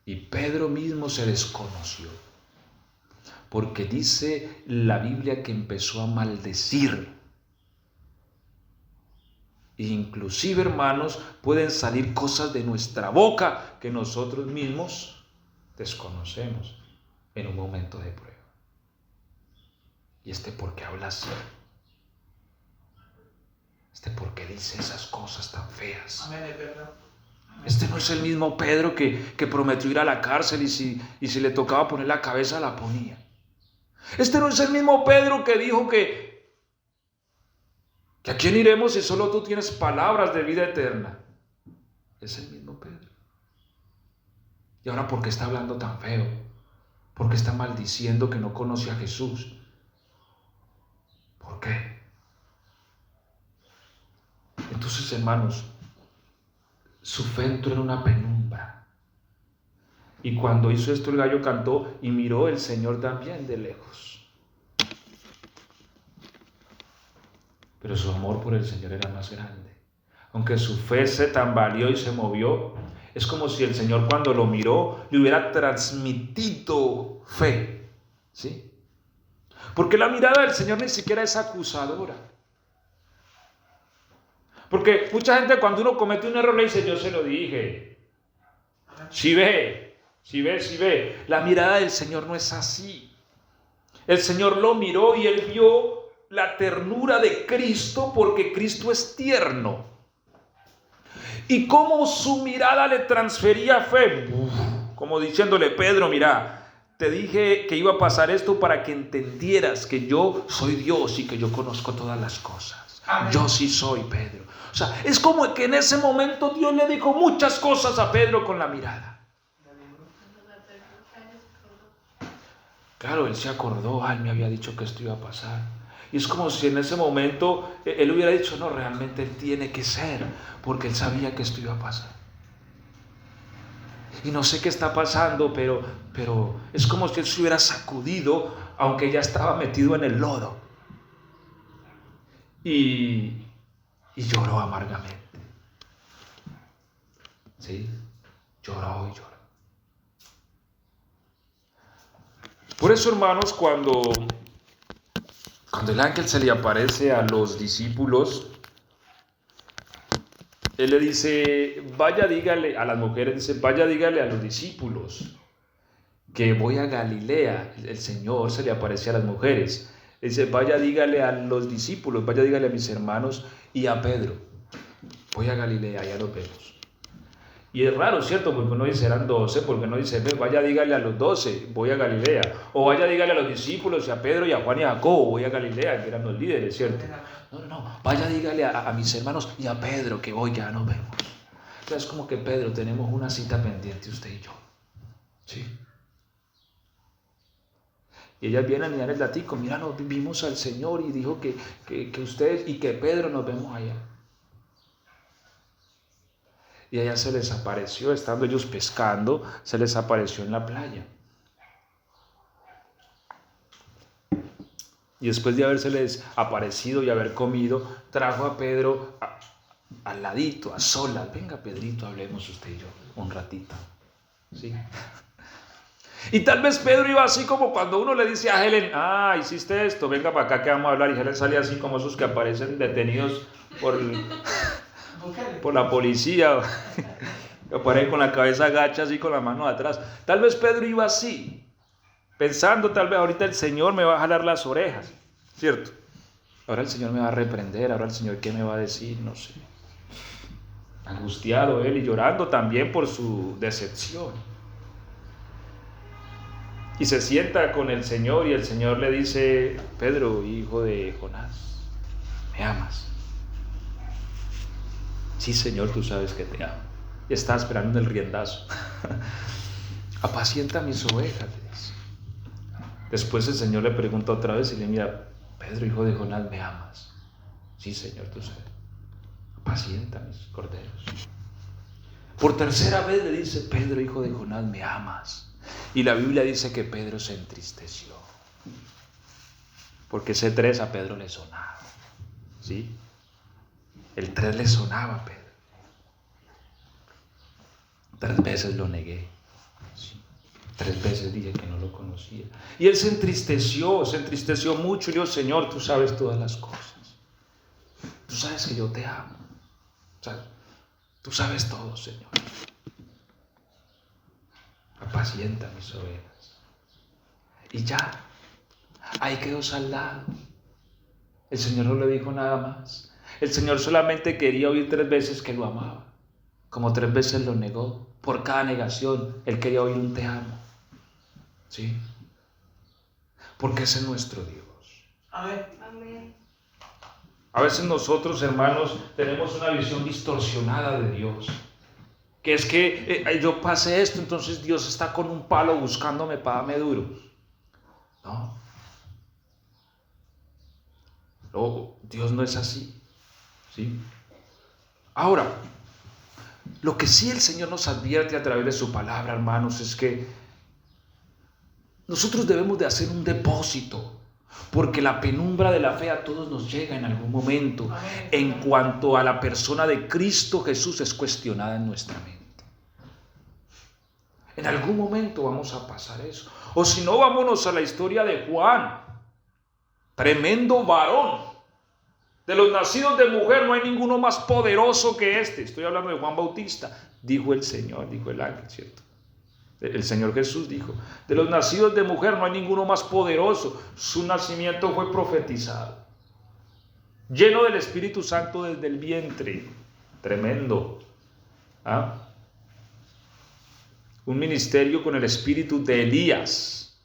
Y Pedro mismo se desconoció. Porque dice la Biblia que empezó a maldecir. Inclusive, hermanos, pueden salir cosas de nuestra boca que nosotros mismos desconocemos en un momento de prueba. ¿Y por qué habla así? ¿Por qué dice esas cosas tan feas? Amén, es verdad. No es el mismo Pedro que prometió ir a la cárcel y si le tocaba poner la cabeza la ponía. No es el mismo Pedro que dijo que ¿a quién iremos si solo tú tienes palabras de vida eterna? Es el mismo Pedro. ¿Y ahora por qué está hablando tan feo? ¿Por qué está maldiciendo que no conoce a Jesús? ¿Por qué? Entonces, hermanos, su fe entró en una penumbra. Y cuando hizo esto, el gallo cantó y miró el Señor también de lejos. Pero su amor por el Señor era más grande. Aunque su fe se tambaleó y se movió, es como si el Señor cuando lo miró le hubiera transmitido fe. ¿Sí? Porque la mirada del Señor ni siquiera es acusadora. Porque mucha gente cuando uno comete un error le dice, yo se lo dije. Si ve. La mirada del Señor no es así. El Señor lo miró y Él vio la ternura de Cristo porque Cristo es tierno. Y cómo su mirada le transfería fe. Como diciéndole, Pedro, mira, te dije que iba a pasar esto para que entendieras que yo soy Dios y que yo conozco todas las cosas. Amén. Yo sí soy Pedro. O sea, es como que en ese momento Dios le dijo muchas cosas a Pedro con la mirada. Claro, él se acordó, él me había dicho que esto iba a pasar. Y es como si en ese momento él hubiera dicho, no, realmente él tiene que ser, porque él sabía que esto iba a pasar. Y no sé qué está pasando, pero es como si él se hubiera sacudido, aunque ya estaba metido en el lodo. Y lloró amargamente. ¿Sí? Lloró y lloró. Por eso, hermanos, cuando el ángel se le aparece a los discípulos, él le dice, vaya dígale a las mujeres, dice, vaya dígale a los discípulos que voy a Galilea. El Señor se le aparece a las mujeres. Dice, vaya dígale a los discípulos, vaya dígale a mis hermanos y a Pedro, voy a Galilea, ya nos vemos. Y es raro, ¿cierto? Porque uno dice eran 12, porque uno dice, vaya dígale a los 12, voy a Galilea. O vaya dígale a los discípulos y a Pedro y a Juan y a Jacobo, voy a Galilea, que eran los líderes, ¿cierto? No, vaya dígale a mis hermanos y a Pedro que hoy ya nos vemos. Entonces es como que Pedro, tenemos una cita pendiente usted y yo. ¿Sí? Y ellas vienen y dan el datico, mira, nos vimos al Señor y dijo que ustedes y que Pedro nos vemos allá. Y a ella se les apareció, estando ellos pescando, se les apareció en la playa. Y después de habérseles aparecido y haber comido, trajo a Pedro al ladito, a solas. Venga, Pedrito, hablemos usted y yo un ratito. ¿Sí? Y tal vez Pedro iba así como cuando uno le dice a Helen, hiciste esto, venga para acá que vamos a hablar. Y Helen salía así como esos que aparecen detenidos por la policía, que aparecen con la cabeza agacha así con la mano atrás. Tal vez Pedro iba así, pensando, tal vez ahorita el Señor me va a jalar las orejas, ¿cierto? Ahora el Señor me va a reprender, ahora el Señor ¿qué me va a decir? No sé. Angustiado él y llorando también por su decepción. Y se sienta con el Señor y el Señor le dice, Pedro, hijo de Jonás, ¿me amas? Sí, Señor, tú sabes que te amo. Y estaba esperando el riendazo. Apacienta mis ovejas, le dice. Después el Señor le pregunta otra vez y le mira, Pedro, hijo de Jonás, ¿me amas? Sí, Señor, tú sabes. Apacienta mis corderos. Por tercera vez le dice, Pedro, hijo de Jonás, ¿me amas? Y la Biblia dice que Pedro se entristeció. Porque ese 3 a Pedro le sonaba. ¿Sí? El 3 le sonaba a Pedro. 3 veces lo negué. ¿Sí? 3 veces dije que no lo conocía. Y él se entristeció mucho. Y dijo, Señor, tú sabes todas las cosas. Tú sabes que yo te amo. O sea, tú sabes todo, Señor. Apacienta mis ovejas. Y ya, ahí quedó saldado. El Señor no le dijo nada más. El Señor solamente quería oír 3 veces que lo amaba. Como 3 veces lo negó. Por cada negación, Él quería oír un te amo. ¿Sí? Porque ese es nuestro Dios. Amén. A veces nosotros, hermanos, tenemos una visión distorsionada de Dios. Que es que yo pasé esto, entonces Dios está con un palo buscándome para darme duro. No. No, Dios no es así. ¿Sí? Ahora, lo que sí el Señor nos advierte a través de su palabra, hermanos, es que nosotros debemos de hacer un depósito. Porque la penumbra de la fe a todos nos llega en algún momento. En cuanto a la persona de Cristo Jesús es cuestionada en nuestra mente. En algún momento vamos a pasar eso. O si no, vámonos a la historia de Juan. Tremendo varón. De los nacidos de mujer no hay ninguno más poderoso que este. Estoy hablando de Juan Bautista. Dijo el Señor, dijo el ángel, ¿cierto? El Señor Jesús dijo, de los nacidos de mujer no hay ninguno más poderoso. Su nacimiento fue profetizado. Lleno del Espíritu Santo desde el vientre. Tremendo. Un ministerio con el espíritu de Elías.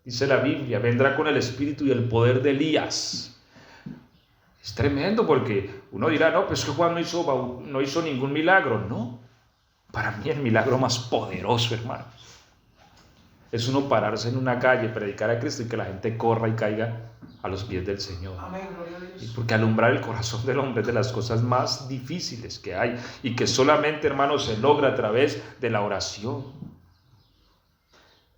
Dice la Biblia, vendrá con el espíritu y el poder de Elías. Es tremendo porque uno dirá, no, pues que Juan no hizo ningún milagro. No. Para mí el milagro más poderoso, hermanos, es uno pararse en una calle, predicar a Cristo y que la gente corra y caiga a los pies del Señor. Amén, gloria a Dios. Porque alumbrar el corazón del hombre es de las cosas más difíciles que hay y que solamente, hermanos, se logra a través de la oración.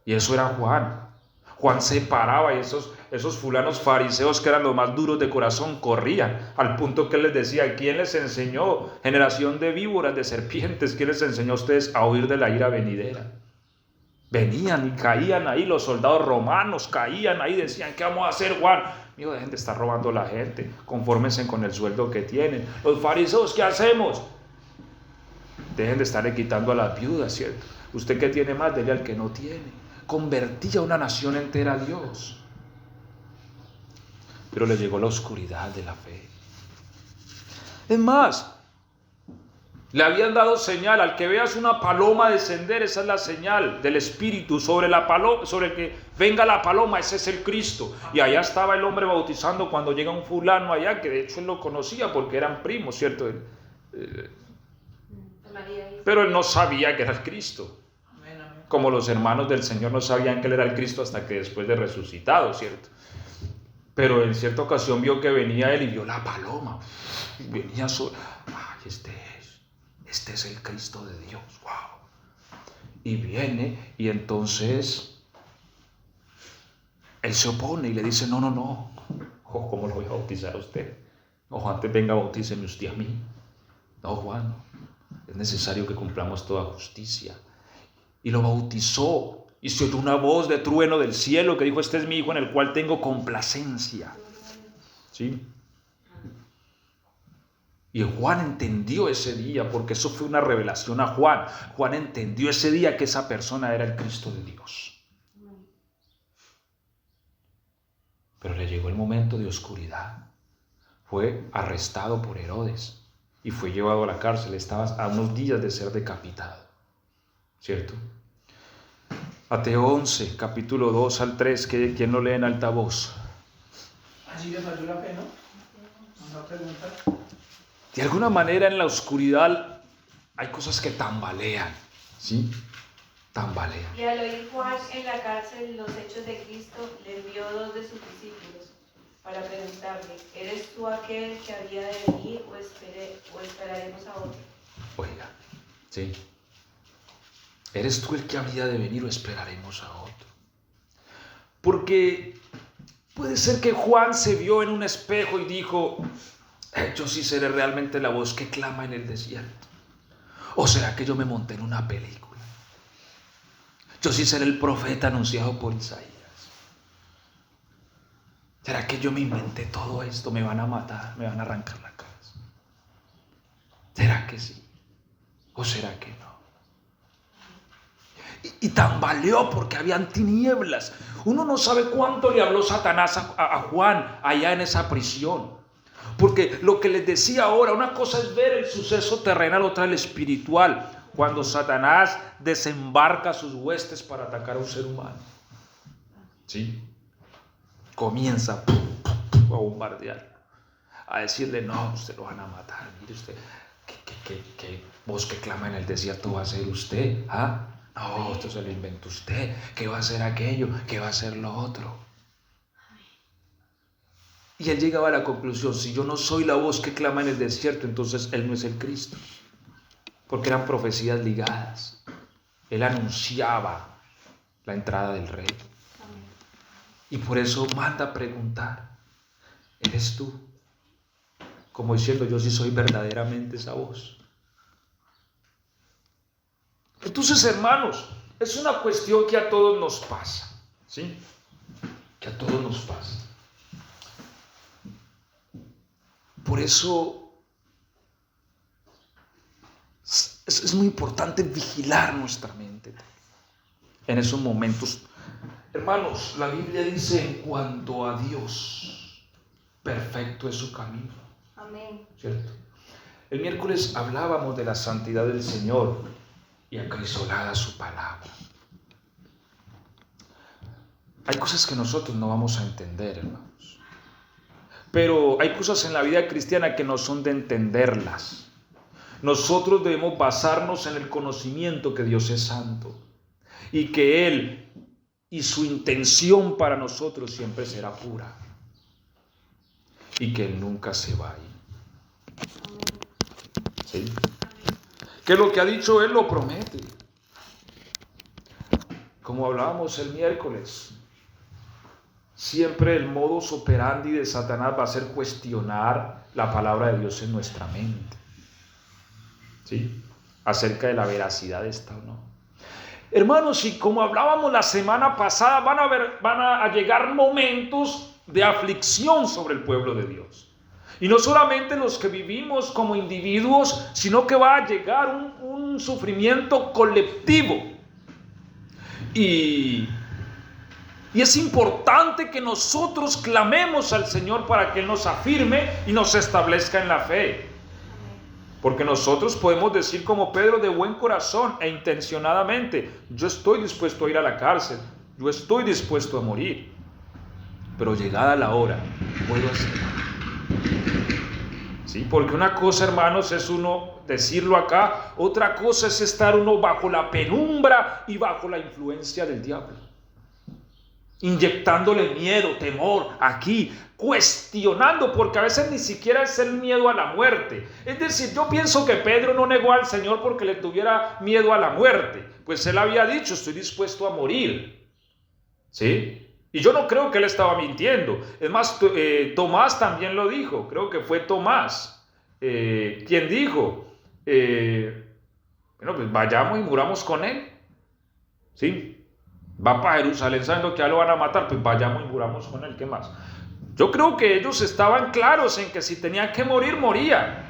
Y eso era Juan. Juan se paraba y esos fulanos fariseos que eran los más duros de corazón corrían al punto que él les decía: ¿quién les enseñó, generación de víboras, de serpientes, quién les enseñó a ustedes a huir de la ira venidera? Venían y caían ahí, los soldados romanos caían ahí, decían: ¿qué vamos a hacer, Juan? Mío, dejen de estar robando a la gente, confórmense con el sueldo que tienen. Los fariseos, ¿qué hacemos? Dejen de estarle quitando a las viudas, ¿cierto? Usted que tiene más, dele al que no tiene. Convertía una nación entera a Dios. Pero le llegó la oscuridad de la fe. Es más, le habían dado señal: al que veas una paloma descender, esa es la señal del Espíritu sobre la paloma, sobre el que venga la paloma, ese es el Cristo. Y allá estaba el hombre bautizando cuando llega un fulano allá, que de hecho él lo conocía porque eran primos, ¿cierto? Pero él no sabía que era el Cristo. Amén, amén. Como los hermanos del Señor no sabían que él era el Cristo hasta que después de resucitado, ¿cierto? Pero en cierta ocasión vio que venía él y vio la paloma. Y venía solo. ¡Ay, este es el Cristo de Dios! ¡Wow! Y viene y entonces él se opone y le dice: no. Oh, ¿cómo lo voy a bautizar a usted? No, antes venga, bautíceme usted a mí. No, Juan, no. Es necesario que cumplamos toda justicia. Y lo bautizó. Y se oyó una voz de trueno del cielo que dijo: este es mi hijo en el cual tengo complacencia. ¿Sí? Y Juan entendió ese día, porque eso fue una revelación a Juan. Juan entendió ese día que esa persona era el Cristo de Dios. Pero le llegó el momento de oscuridad. Fue arrestado por Herodes y fue llevado a la cárcel. Estaba a unos días de ser decapitado. ¿Cierto? Mateo 11, capítulo 2 al 3, ¿quién lo lee en altavoz? Allí le falló la fe, ¿no? Una pregunta. De alguna manera en la oscuridad hay cosas que tambalean, ¿sí? Tambalean. Y al oír Juan en la cárcel los hechos de Cristo, le envió 2 de sus discípulos para preguntarle: ¿eres tú aquel que había de venir o esperaremos a otro? Oiga, ¿sí? ¿Eres tú el que habría de venir o esperaremos a otro? Porque puede ser que Juan se vio en un espejo y dijo: yo sí seré realmente la voz que clama en el desierto. ¿O será que yo me monté en una película? Yo sí seré el profeta anunciado por Isaías. ¿Será que yo me inventé todo esto? Me van a matar, me van a arrancar la cabeza. ¿Será que sí? ¿O será que no? Y tambaleó porque habían tinieblas. Uno no sabe cuánto le habló Satanás a Juan allá en esa prisión. Porque lo que les decía ahora, una cosa es ver el suceso terrenal, otra el espiritual. Cuando Satanás desembarca sus huestes para atacar a un ser humano. ¿Sí? Comienza a bombardear. A decirle: no, usted lo van a matar. Mire usted, ¿qué voz que clama en el desierto va a ser usted? ¿Ah? No, esto se lo inventó usted. ¿Qué va a hacer aquello? ¿Qué va a hacer lo otro? Y él llegaba a la conclusión: si yo no soy la voz que clama en el desierto, entonces él no es el Cristo. Porque eran profecías ligadas. Él anunciaba la entrada del Rey. Y por eso manda a preguntar: ¿eres tú? Como diciendo: yo sí soy verdaderamente esa voz. Entonces, hermanos, es una cuestión que a todos nos pasa, ¿sí? Que a todos nos pasa. Por eso es muy importante vigilar nuestra mente en esos momentos. Hermanos, la Biblia dice: en cuanto a Dios, perfecto es su camino. Amén. ¿Cierto? El miércoles hablábamos de la santidad del Señor y acrisolada su palabra. Hay cosas que nosotros no vamos a entender, hermanos. Pero hay cosas en la vida cristiana que no son de entenderlas. Nosotros debemos basarnos en el conocimiento que Dios es santo y que Él y su intención para nosotros siempre será pura. Y que Él nunca se va a ir. ¿Sí? Que lo que ha dicho Él lo promete. Como hablábamos el miércoles, siempre el modus operandi de Satanás va a ser cuestionar la palabra de Dios en nuestra mente. ¿Sí? Acerca de la veracidad de esta o no. Hermanos, y como hablábamos la semana pasada, van a llegar momentos de aflicción sobre el pueblo de Dios. Y no solamente los que vivimos como individuos, sino que va a llegar un sufrimiento colectivo. Y es importante que nosotros clamemos al Señor para que Él nos afirme y nos establezca en la fe. Porque nosotros podemos decir como Pedro de buen corazón e intencionadamente, yo estoy dispuesto a ir a la cárcel, yo estoy dispuesto a morir. Pero llegada la hora, puedo hacerlo. ¿Sí? Porque una cosa, hermanos, es uno decirlo acá, otra cosa es estar uno bajo la penumbra y bajo la influencia del diablo. Inyectándole miedo, temor, aquí, cuestionando, porque a veces ni siquiera es el miedo a la muerte. Es decir, yo pienso que Pedro no negó al Señor porque le tuviera miedo a la muerte, pues él había dicho, estoy dispuesto a morir. ¿Sí? Y yo no creo que él estaba mintiendo. Es más, Tomás también lo dijo, creo que fue Tomás quien dijo, bueno, pues vayamos y muramos con él. ¿Sí? Va para Jerusalén sabiendo que ya lo van a matar, pues vayamos y muramos con él, ¿qué más? Yo creo que ellos estaban claros en que si tenían que morir, morían.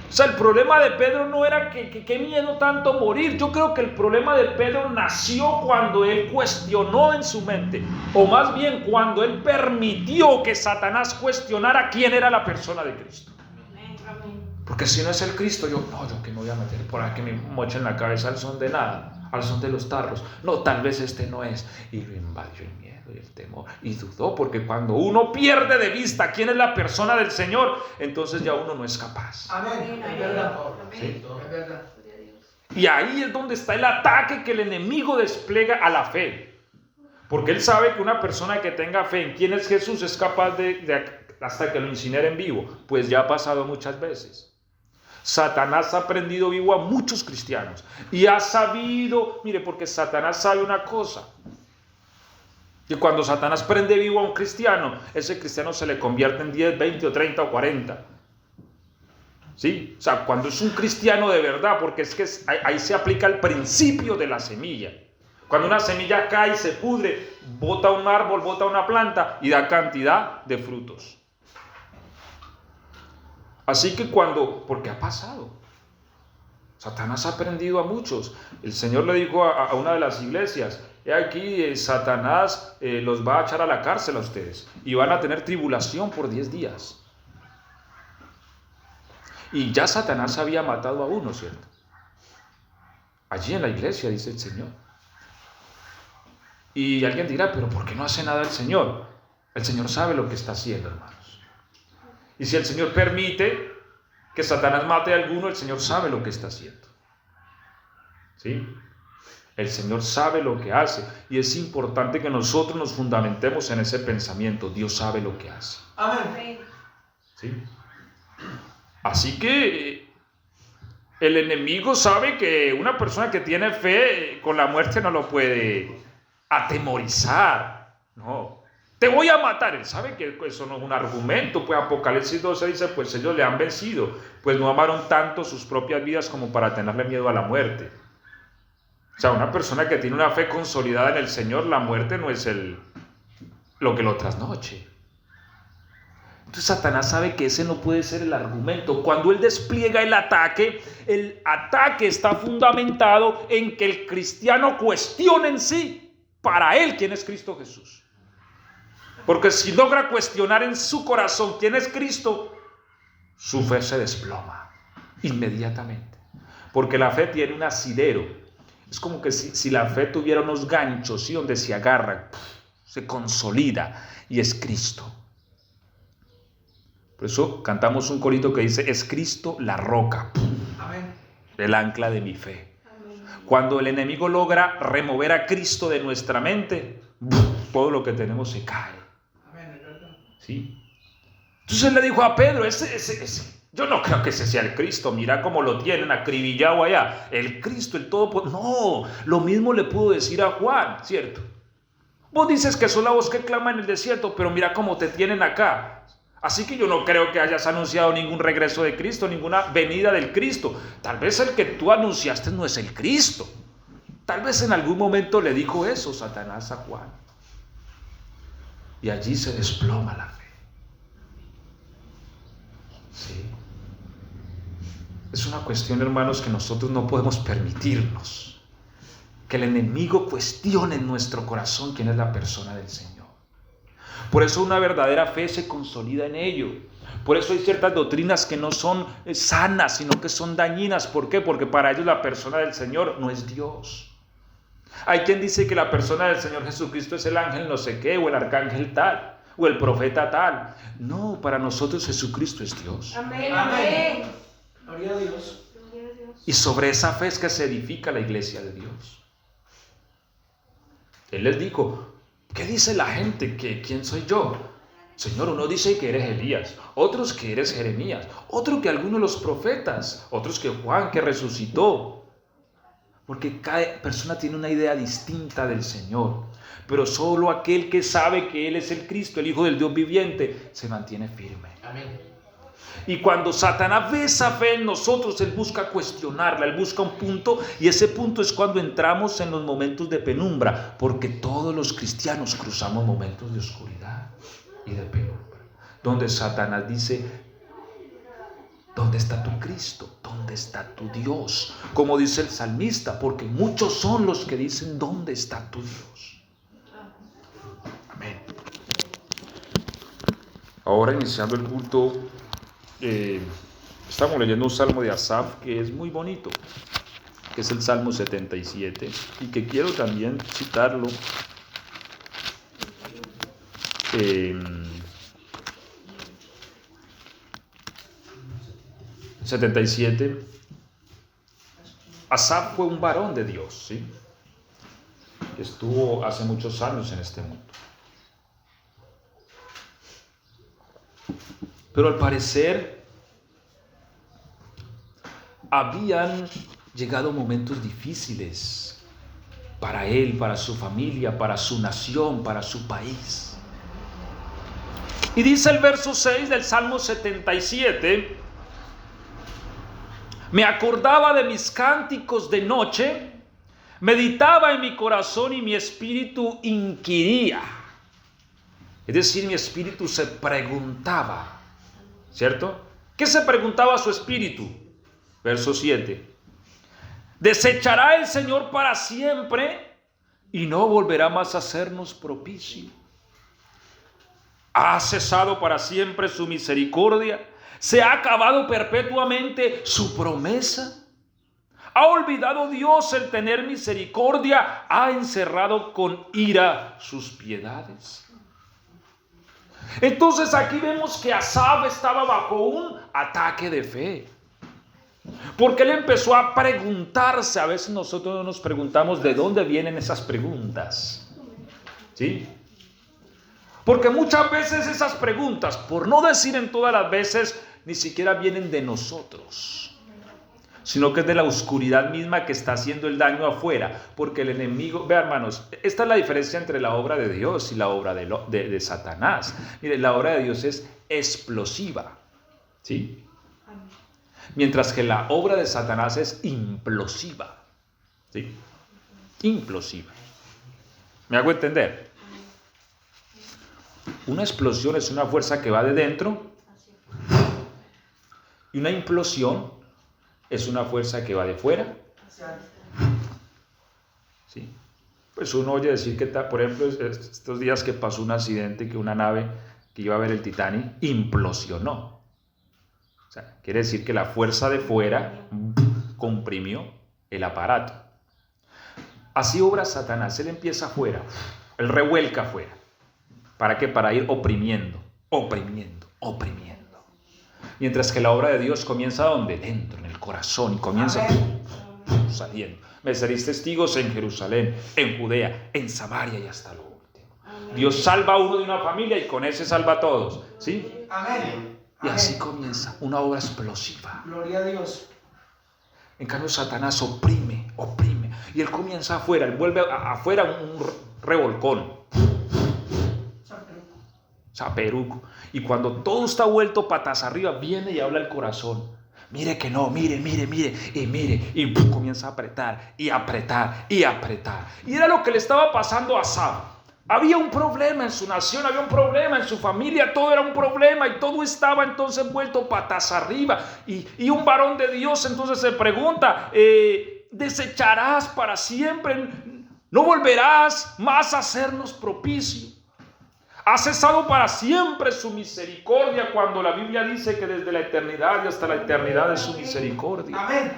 O sea, el problema de Pedro no era que miedo tanto morir. Yo creo que el problema de Pedro nació cuando él cuestionó en su mente, o más bien cuando él permitió que Satanás cuestionara quién era la persona de Cristo. Porque si no es el Cristo, yo que me voy a meter por ahí, que me mochen la cabeza al son de nada, al son de los tarros. No, tal vez este no es. Y lo invadió el miedo y el temor. Y dudó, porque cuando uno pierde de vista quién es la persona del Señor, entonces ya uno no es capaz. Amén. Es verdad. ¿Sí? Es verdad. Y ahí es donde está el ataque que el enemigo despliega a la fe. Porque él sabe que una persona que tenga fe en quién es Jesús es capaz de hasta que lo incineren vivo. Pues ya ha pasado muchas veces. Satanás ha prendido vivo a muchos cristianos y ha sabido, mire, porque Satanás sabe una cosa, que cuando Satanás prende vivo a un cristiano, ese cristiano se le convierte en 10, 20 o 30 o 40. ¿Sí? O sea, cuando es un cristiano de verdad, porque es que ahí se aplica el principio de la semilla. Cuando una semilla cae y se pudre, bota un árbol, bota una planta y da cantidad de frutos. Así que porque ha pasado, Satanás ha prendido a muchos. El Señor le dijo a una de las iglesias, he aquí Satanás los va a echar a la cárcel a ustedes y van a tener tribulación por 10 días. Y ya Satanás había matado a uno, ¿cierto? Allí en la iglesia, dice el Señor. Y alguien dirá, pero ¿por qué no hace nada el Señor? El Señor sabe lo que está haciendo, hermanos. Y si el Señor permite que Satanás mate a alguno, el Señor sabe lo que está haciendo. ¿Sí? El Señor sabe lo que hace. Y es importante que nosotros nos fundamentemos en ese pensamiento. Dios sabe lo que hace. Amén. ¿Sí? Así que el enemigo sabe que una persona que tiene fe con la muerte no lo puede atemorizar. No. Te voy a matar. Él sabe que eso no es un argumento. Pues Apocalipsis 12 dice, pues ellos le han vencido. Pues no amaron tanto sus propias vidas como para tenerle miedo a la muerte. O sea, una persona que tiene una fe consolidada en el Señor, la muerte no es lo que lo trasnoche. Entonces Satanás sabe que ese no puede ser el argumento. Cuando él despliega el ataque está fundamentado en que el cristiano cuestione en sí, para él, quién es Cristo Jesús. Porque si logra cuestionar en su corazón quién es Cristo, su fe se desploma inmediatamente. Porque la fe tiene un asidero. Es como que si la fe tuviera unos ganchos, ¿sí? Donde se agarra, se consolida, y es Cristo. Por eso cantamos un corito que dice, es Cristo la roca, Amén. el ancla de mi fe. Amén. Cuando el enemigo logra remover a Cristo de nuestra mente, todo lo que tenemos se cae. ¿Sí? Entonces le dijo a Pedro, yo no creo que ese sea el Cristo, mira cómo lo tienen acribillado allá, el Cristo, el Todopoderoso. No, lo mismo le pudo decir a Juan, ¿cierto? Vos dices que sos la voz que clama en el desierto, pero mira cómo te tienen acá. Así que yo no creo que hayas anunciado ningún regreso de Cristo, ninguna venida del Cristo. Tal vez el que tú anunciaste no es el Cristo. Tal vez en algún momento le dijo eso Satanás a Juan. Y allí se desploma la fe. Sí. Es una cuestión, hermanos, que nosotros no podemos permitirnos. Que el enemigo cuestione en nuestro corazón quién es la persona del Señor. Por eso una verdadera fe se consolida en ello. Por eso hay ciertas doctrinas que no son sanas, sino que son dañinas. ¿Por qué? Porque para ellos la persona del Señor no es Dios. Hay quien dice que la persona del Señor Jesucristo es el ángel no sé qué, o el arcángel tal, o el profeta tal. No, para nosotros Jesucristo es Dios. Amén, amén. Gloria a Dios. Y sobre esa fe es que se edifica la iglesia de Dios. Él les dijo, ¿qué dice la gente? ¿Quién soy yo? Señor, uno dice que eres Elías, otros que eres Jeremías, otro que alguno de los profetas, otros que Juan que resucitó. Porque cada persona tiene una idea distinta del Señor. Pero solo aquel que sabe que Él es el Cristo, el Hijo del Dios viviente, se mantiene firme. Amén. Y cuando Satanás ve esa fe en nosotros, él busca cuestionarla, él busca un punto, y ese punto es cuando entramos en los momentos de penumbra, porque todos los cristianos cruzamos momentos de oscuridad y de penumbra, donde Satanás dice, ¿dónde está tu Cristo? ¿Dónde está tu Dios? Como dice el salmista, porque muchos son los que dicen, ¿dónde está tu Dios? Amén. Ahora, iniciando el culto, estamos leyendo un salmo de Asaf que es muy bonito, que es el Salmo 77, y que quiero también citarlo. 77. Asaf fue un varón de Dios, ¿sí? Que estuvo hace muchos años en este mundo. Pero al parecer habían llegado momentos difíciles para él, para su familia, para su nación, para su país. Y dice el verso 6 del Salmo 77, me acordaba de mis cánticos de noche, meditaba en mi corazón y mi espíritu inquiría. Es decir, mi espíritu se preguntaba, ¿cierto? ¿Qué se preguntaba su espíritu? Verso 7. ¿Desechará el Señor para siempre y no volverá más a hacernos propicio? ¿Ha cesado para siempre su misericordia? ¿Se ha acabado perpetuamente su promesa? ¿Ha olvidado Dios el tener misericordia? ¿Ha encerrado con ira sus piedades? Entonces aquí vemos que Asaf estaba bajo un ataque de fe. Porque él empezó a preguntarse. A veces nosotros no nos preguntamos de dónde vienen esas preguntas. ¿Sí? Porque muchas veces esas preguntas, por no decir en todas las veces, ni siquiera vienen de nosotros, sino que es de la oscuridad misma que está haciendo el daño afuera. Porque el enemigo, vean hermanos, esta es la diferencia entre la obra de Dios y la obra de Satanás. Mire, la obra de Dios es explosiva, ¿sí? Mientras que la obra de Satanás es implosiva, ¿sí? Implosiva. ¿Me hago entender? Una explosión es una fuerza que va de dentro y una implosión es una fuerza que va de fuera. ¿Sí? Pues uno oye decir que, por ejemplo, estos días que pasó un accidente, que una nave que iba a ver el Titanic implosionó. O sea, quiere decir que la fuerza de fuera comprimió el aparato. Así obra Satanás. Él empieza afuera, él revuelca afuera. ¿Para qué? Para ir oprimiendo. Mientras que la obra de Dios comienza ¿dónde? Dentro, en el corazón. Y comienza. saliendo. Me seréis testigos en Jerusalén, en Judea, en Samaria y hasta lo último. Dios salva a uno de una familia y con ese salva a todos, ¿sí? Amén. Y así comienza una obra explosiva. Gloria a Dios. En cambio, Satanás oprime. Y él comienza afuera, él vuelve afuera un revolcón. Saperuco. Y cuando todo está vuelto patas arriba, viene y habla el corazón. Mire que no, mire, y comienza a apretar. Y era lo que le estaba pasando a Asaf. Había un problema en su nación, había un problema en su familia, todo era un problema y todo estaba entonces vuelto patas arriba. Y un varón de Dios entonces se pregunta, ¿desecharás para siempre? ¿No volverás más a hacernos propicio? ¿Ha cesado para siempre su misericordia cuando la Biblia dice que desde la eternidad y hasta la eternidad es su misericordia? Amén.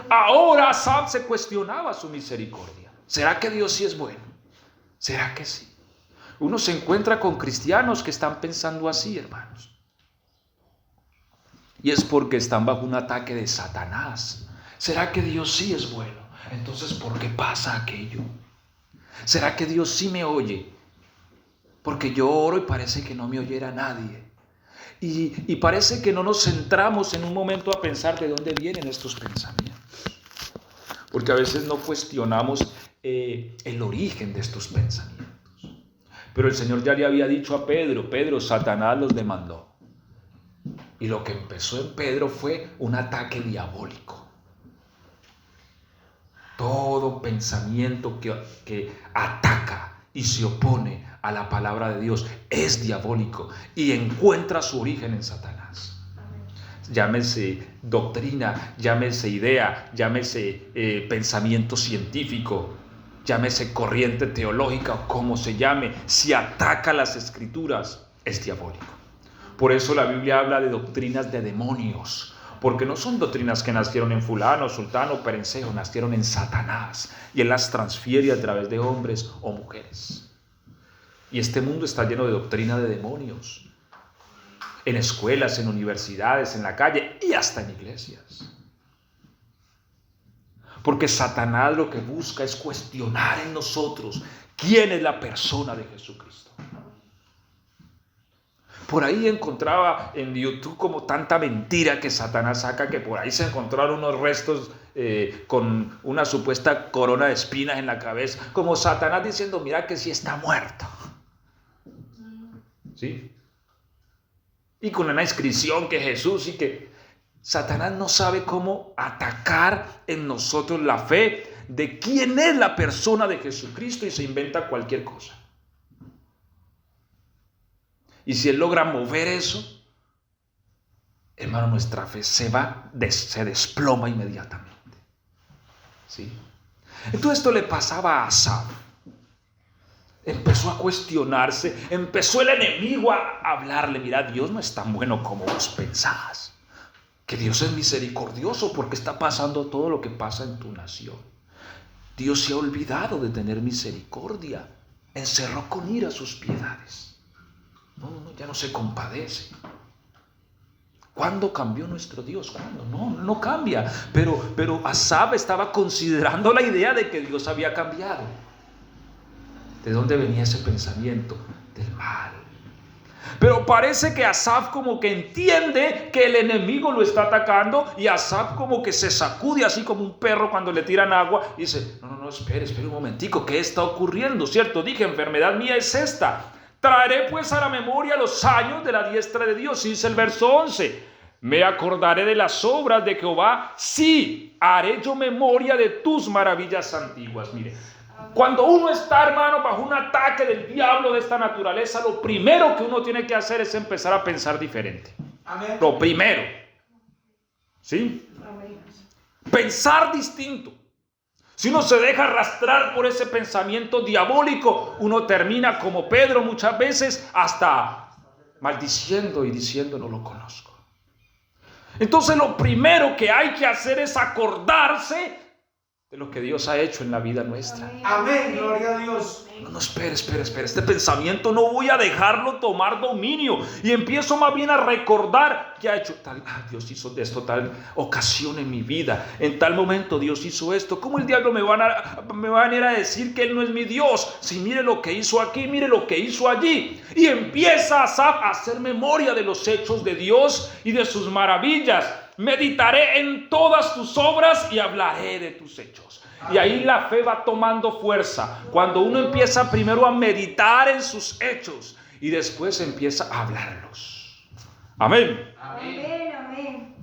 Ahora Asaf se cuestionaba su misericordia. ¿Será que Dios sí es bueno? ¿Será que sí? Uno se encuentra con cristianos que están pensando así, hermanos. Y es porque están bajo un ataque de Satanás. ¿Será que Dios sí es bueno? Entonces, ¿por qué pasa aquello? ¿Será que Dios sí me oye? Porque yo oro y parece que no me oyera nadie. Y parece que no nos centramos en un momento a pensar de dónde vienen estos pensamientos. Porque a veces no cuestionamos el origen de estos pensamientos. Pero el Señor ya le había dicho a Pedro, Satanás los demandó. Y lo que empezó en Pedro fue un ataque diabólico. Todo pensamiento que ataca y se opone a la palabra de Dios es diabólico y encuentra su origen en Satanás. Llámese doctrina, llámese idea, llámese pensamiento científico, llámese corriente teológica o como se llame, si ataca las escrituras es diabólico. Por eso la Biblia habla de doctrinas de demonios, porque no son doctrinas que nacieron en fulano, sultano, perencejo, nacieron en Satanás y él las transfiere a través de hombres o mujeres. Y este mundo está lleno de doctrina de demonios, en escuelas, en universidades, en la calle y hasta en iglesias. Porque Satanás lo que busca es cuestionar en nosotros quién es la persona de Jesucristo. Por ahí encontraba en YouTube como tanta mentira que Satanás saca, que por ahí se encontraron unos restos con una supuesta corona de espinas en la cabeza, como Satanás diciendo, mira que sí está muerto. ¿Sí? Y con una inscripción que Jesús y que Satanás no sabe cómo atacar en nosotros la fe de quién es la persona de Jesucristo y se inventa cualquier cosa. Y si él logra mover eso, hermano, nuestra fe se desploma inmediatamente. ¿Sí? Entonces esto le pasaba a Asaf. Empezó a cuestionarse, empezó el enemigo a hablarle, mira, Dios no es tan bueno como vos pensás, que Dios es misericordioso porque está pasando todo lo que pasa en tu nación. Dios se ha olvidado de tener misericordia, encerró con ira sus piedades. No, ya no se compadece. ¿Cuándo cambió nuestro Dios? ¿Cuándo? No cambia. Pero Asaf estaba considerando la idea de que Dios había cambiado. ¿De dónde venía ese pensamiento? Del mal. Pero parece que Asaf como que entiende que el enemigo lo está atacando y Asaf como que se sacude así como un perro cuando le tiran agua y dice, no, espere un momentico, ¿qué está ocurriendo? ¿Cierto? Dije, enfermedad mía es esta. Traeré pues a la memoria los años de la diestra de Dios, dice el verso 11. Me acordaré de las obras de Jehová, sí, haré yo memoria de tus maravillas antiguas. Mire, cuando uno está, hermano, bajo un ataque del diablo de esta naturaleza, lo primero que uno tiene que hacer es empezar a pensar diferente. Amén. Lo primero. ¿Sí? Amén. Pensar distinto. Si uno se deja arrastrar por ese pensamiento diabólico, uno termina como Pedro muchas veces hasta maldiciendo y diciendo no lo conozco. Entonces lo primero que hay que hacer es acordarse de lo que Dios ha hecho en la vida nuestra. Amén, gloria a Dios. No, espera. Este pensamiento no voy a dejarlo tomar dominio. Y empiezo más bien a recordar que ha hecho tal. Dios hizo de esto tal ocasión en mi vida. En tal momento Dios hizo esto. ¿Cómo el diablo me va a venir a decir que Él no es mi Dios? Si mire lo que hizo aquí, mire lo que hizo allí. Y empieza a hacer memoria de los hechos de Dios y de sus maravillas. Meditaré en todas tus obras y hablaré de tus hechos. Y ahí la fe va tomando fuerza. Cuando uno empieza primero a meditar en sus hechos y después empieza a hablarlos. Amén. Amén.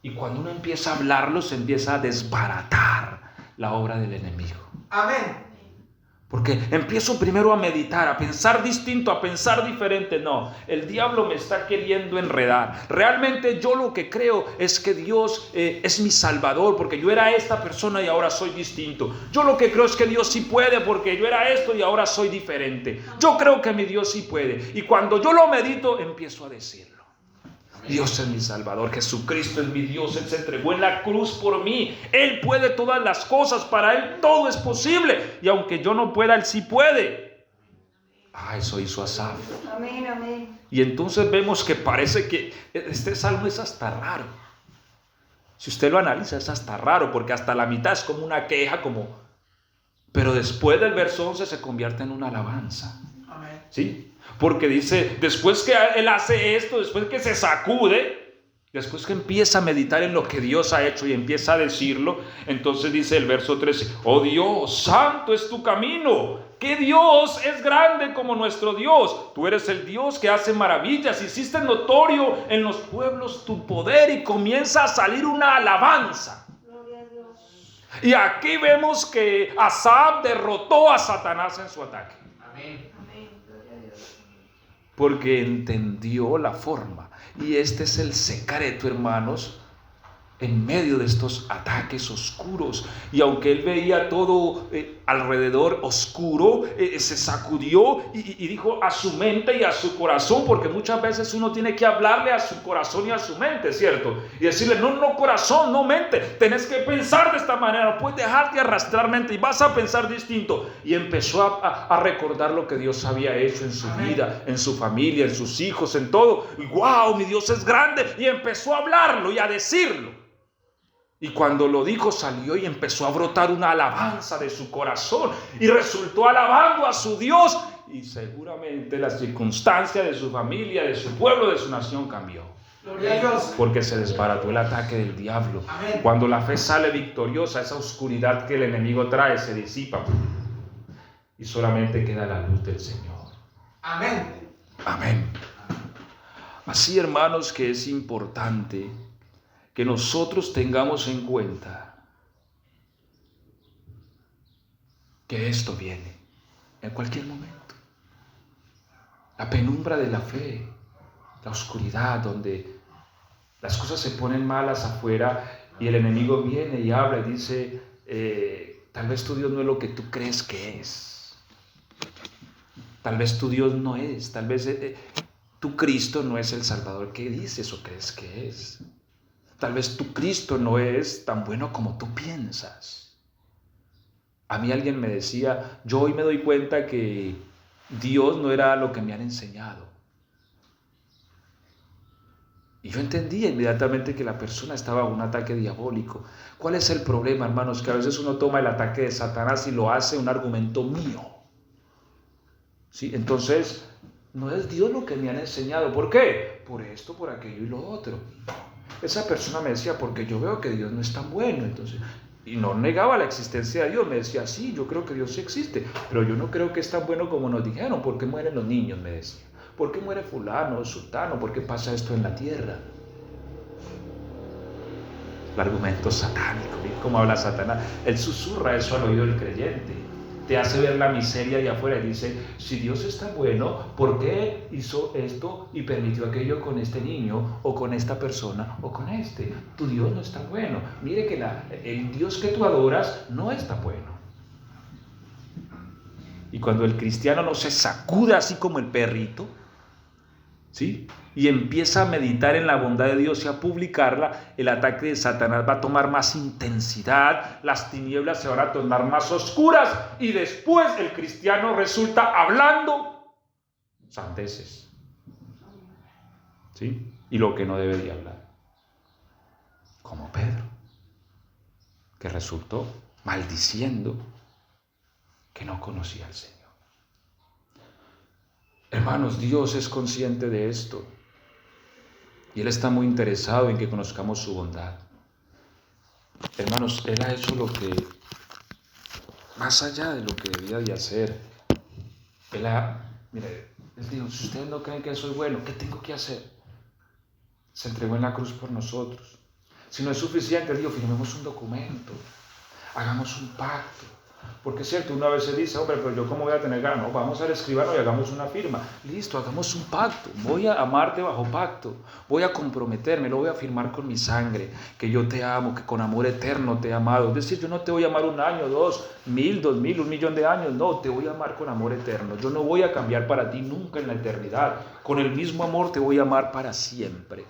Y cuando uno empieza a hablarlos, empieza a desbaratar la obra del enemigo. Amén. Porque empiezo primero a meditar, a pensar distinto, a pensar diferente. No, el diablo me está queriendo enredar. Realmente yo lo que creo es que Dios es mi salvador, porque yo era esta persona y ahora soy distinto. Yo lo que creo es que Dios sí puede, porque yo era esto y ahora soy diferente. Yo creo que mi Dios sí puede. Y cuando yo lo medito, empiezo a decirlo. Dios es mi salvador, Jesucristo es mi Dios, Él se entregó en la cruz por mí, Él puede todas las cosas, para Él todo es posible, y aunque yo no pueda, Él sí puede. Eso hizo Asaf. Amén. Y entonces vemos que parece que este salmo es hasta raro. Si usted lo analiza, es hasta raro, porque hasta la mitad es como una queja, pero después del verso 11 se convierte en una alabanza. Amén. ¿Sí? Porque dice, después que él hace esto, después que se sacude, después que empieza a meditar en lo que Dios ha hecho y empieza a decirlo, entonces dice el verso 13, oh Dios, santo es tu camino, que Dios es grande como nuestro Dios, tú eres el Dios que hace maravillas, hiciste notorio en los pueblos tu poder, y comienza a salir una alabanza. Gloria a Dios. Y aquí vemos que Asaf derrotó a Satanás en su ataque. Amén. Porque entendió la forma. Y este es el secreto, hermanos, en medio de estos ataques oscuros. Y aunque él veía todo alrededor oscuro, se sacudió y dijo a su mente y a su corazón, porque muchas veces uno tiene que hablarle a su corazón y a su mente, ¿cierto? Y decirle, no corazón, no mente, tenés que pensar de esta manera, no puedes dejarte arrastrar mente y vas a pensar distinto. Y empezó a recordar lo que Dios había hecho en su vida, en su familia, en sus hijos, en todo. Y wow, mi Dios es grande. Y empezó a hablarlo y a decirlo. Y cuando lo dijo, salió y empezó a brotar una alabanza de su corazón. Y resultó alabando a su Dios. Y seguramente la circunstancia de su familia, de su pueblo, de su nación cambió. Gloria a Dios. Porque se desbarató el ataque del diablo. Amén. Cuando la fe sale victoriosa, esa oscuridad que el enemigo trae se disipa. Y solamente queda la luz del Señor. Amén. Amén. Así, hermanos, que es importante que nosotros tengamos en cuenta que esto viene en cualquier momento. La penumbra de la fe, la oscuridad donde las cosas se ponen malas afuera y el enemigo viene y habla y dice, tal vez tu Dios no es lo que tú crees que es. Tal vez tu Dios no es, tal vez tu Cristo no es el Salvador que dices o crees que es. Tal vez tu Cristo no es tan bueno como tú piensas. A mí alguien me decía, yo hoy me doy cuenta que Dios no era lo que me han enseñado. Y yo entendía inmediatamente que la persona estaba en un ataque diabólico. ¿Cuál es el problema, hermanos? Que a veces uno toma el ataque de Satanás y lo hace un argumento mío. ¿Sí? Entonces, no es Dios lo que me han enseñado. ¿Por qué? Por esto, por aquello y lo otro. Esa persona me decía, porque yo veo que Dios no es tan bueno, entonces, y no negaba la existencia de Dios, me decía, sí, yo creo que Dios sí existe, pero yo no creo que es tan bueno como nos dijeron. ¿Por qué mueren los niños?, me decía. ¿Por qué muere fulano o sultano? ¿Por qué pasa esto en la tierra? El argumento satánico, ¿sí? ¿Cómo habla Satanás? Él susurra eso al oído del creyente. Te hace ver la miseria allá afuera y dice, si Dios es tan bueno, ¿por qué hizo esto y permitió aquello con este niño o con esta persona o con este? Tu Dios no es tan bueno. Mire que el Dios que tú adoras no es tan bueno. Y cuando el cristiano no se sacuda así como el perrito, ¿sí? Y empieza a meditar en la bondad de Dios y a publicarla, el ataque de Satanás va a tomar más intensidad, las tinieblas se van a tornar más oscuras y después el cristiano resulta hablando sandeces, ¿sí? Y lo que no debe de hablar, como Pedro, que resultó maldiciendo que no conocía al Señor. Hermanos, Dios es consciente de esto y Él está muy interesado en que conozcamos su bondad. Hermanos, Él ha hecho lo que, más allá de lo que debía de hacer, Él dijo, si ustedes no creen que soy bueno, ¿qué tengo que hacer? Se entregó en la cruz por nosotros. Si no es suficiente, Él dijo, firmemos un documento, hagamos un pacto. Porque es cierto, uno a veces dice, hombre, pero yo cómo voy a tener ganas, no, vamos al escribano y hagamos una firma. Listo, hagamos un pacto, voy a amarte bajo pacto, voy a comprometerme, lo voy a firmar con mi sangre, que yo te amo, que con amor eterno te he amado. Es decir, yo no te voy a amar 1 año, 2, 1000, 2000, 1.000.000 de años, no, te voy a amar con amor eterno. Yo no voy a cambiar para ti nunca en la eternidad, con el mismo amor te voy a amar para siempre.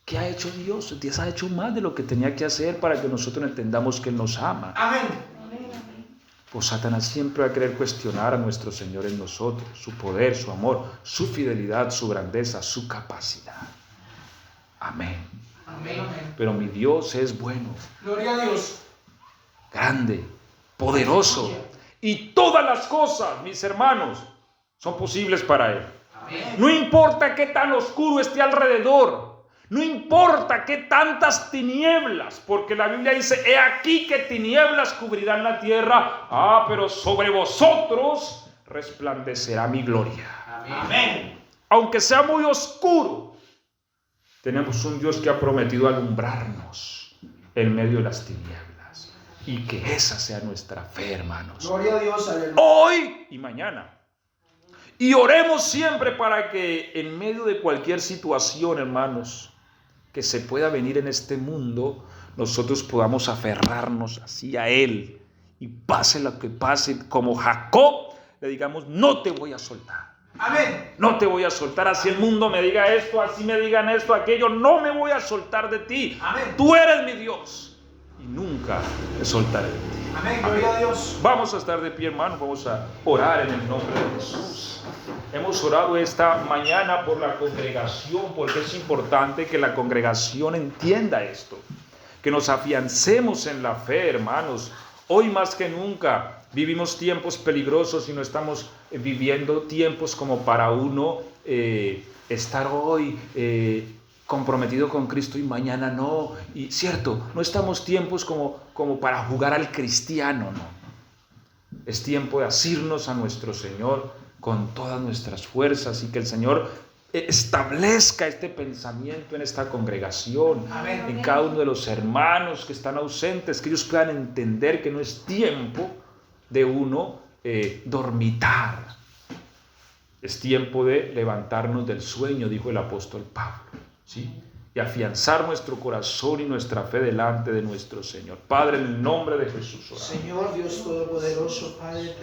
¿Qué ha hecho Dios? Dios ha hecho más de lo que tenía que hacer para que nosotros entendamos que Él nos ama. Amén. Pues Satanás siempre va a querer cuestionar a nuestro Señor en nosotros, su poder, su amor, su fidelidad, su grandeza, su capacidad. Amén. Amén. Pero mi Dios es bueno, Gloria a Dios. grande, poderoso, y todas las cosas, mis hermanos, son posibles para Él. Amén. No importa qué tan oscuro esté alrededor, no importa qué tantas tinieblas, porque la Biblia dice, he aquí que tinieblas cubrirán la tierra, pero sobre vosotros resplandecerá mi gloria. Amén. Aunque sea muy oscuro, tenemos un Dios que ha prometido alumbrarnos en medio de las tinieblas, y que esa sea nuestra fe, hermanos, Gloria a Dios. Aleluya. hoy y mañana. Y oremos siempre para que en medio de cualquier situación, hermanos, que se pueda venir en este mundo, nosotros podamos aferrarnos así a Él. Y pase lo que pase, como Jacob, le digamos, no te voy a soltar. Amén. No te voy a soltar, así el mundo me diga esto, así me digan esto, aquello, no me voy a soltar de ti. Amén. Tú eres mi Dios y nunca me soltaré de ti. Amén. Gloria a Dios. Vamos a estar de pie, hermanos, vamos a orar en el nombre de Jesús. Hemos orado esta mañana por la congregación, porque es importante que la congregación entienda esto, que nos afiancemos en la fe, hermanos. Hoy más que nunca vivimos tiempos peligrosos y no estamos viviendo tiempos como para uno estar hoy comprometido con Cristo y mañana no. Y cierto, no estamos tiempos como para jugar al cristiano, no. Es tiempo de asirnos a nuestro Señor con todas nuestras fuerzas y que el Señor establezca este pensamiento en esta congregación, Amén. en cada uno de los hermanos que están ausentes, que ellos puedan entender que no es tiempo de uno dormitar. Es tiempo de levantarnos del sueño, dijo el apóstol Pablo, ¿sí? Y afianzar nuestro corazón y nuestra fe delante de nuestro Señor. Padre, en el nombre de Jesús oramos. Señor Dios Todopoderoso, Padre.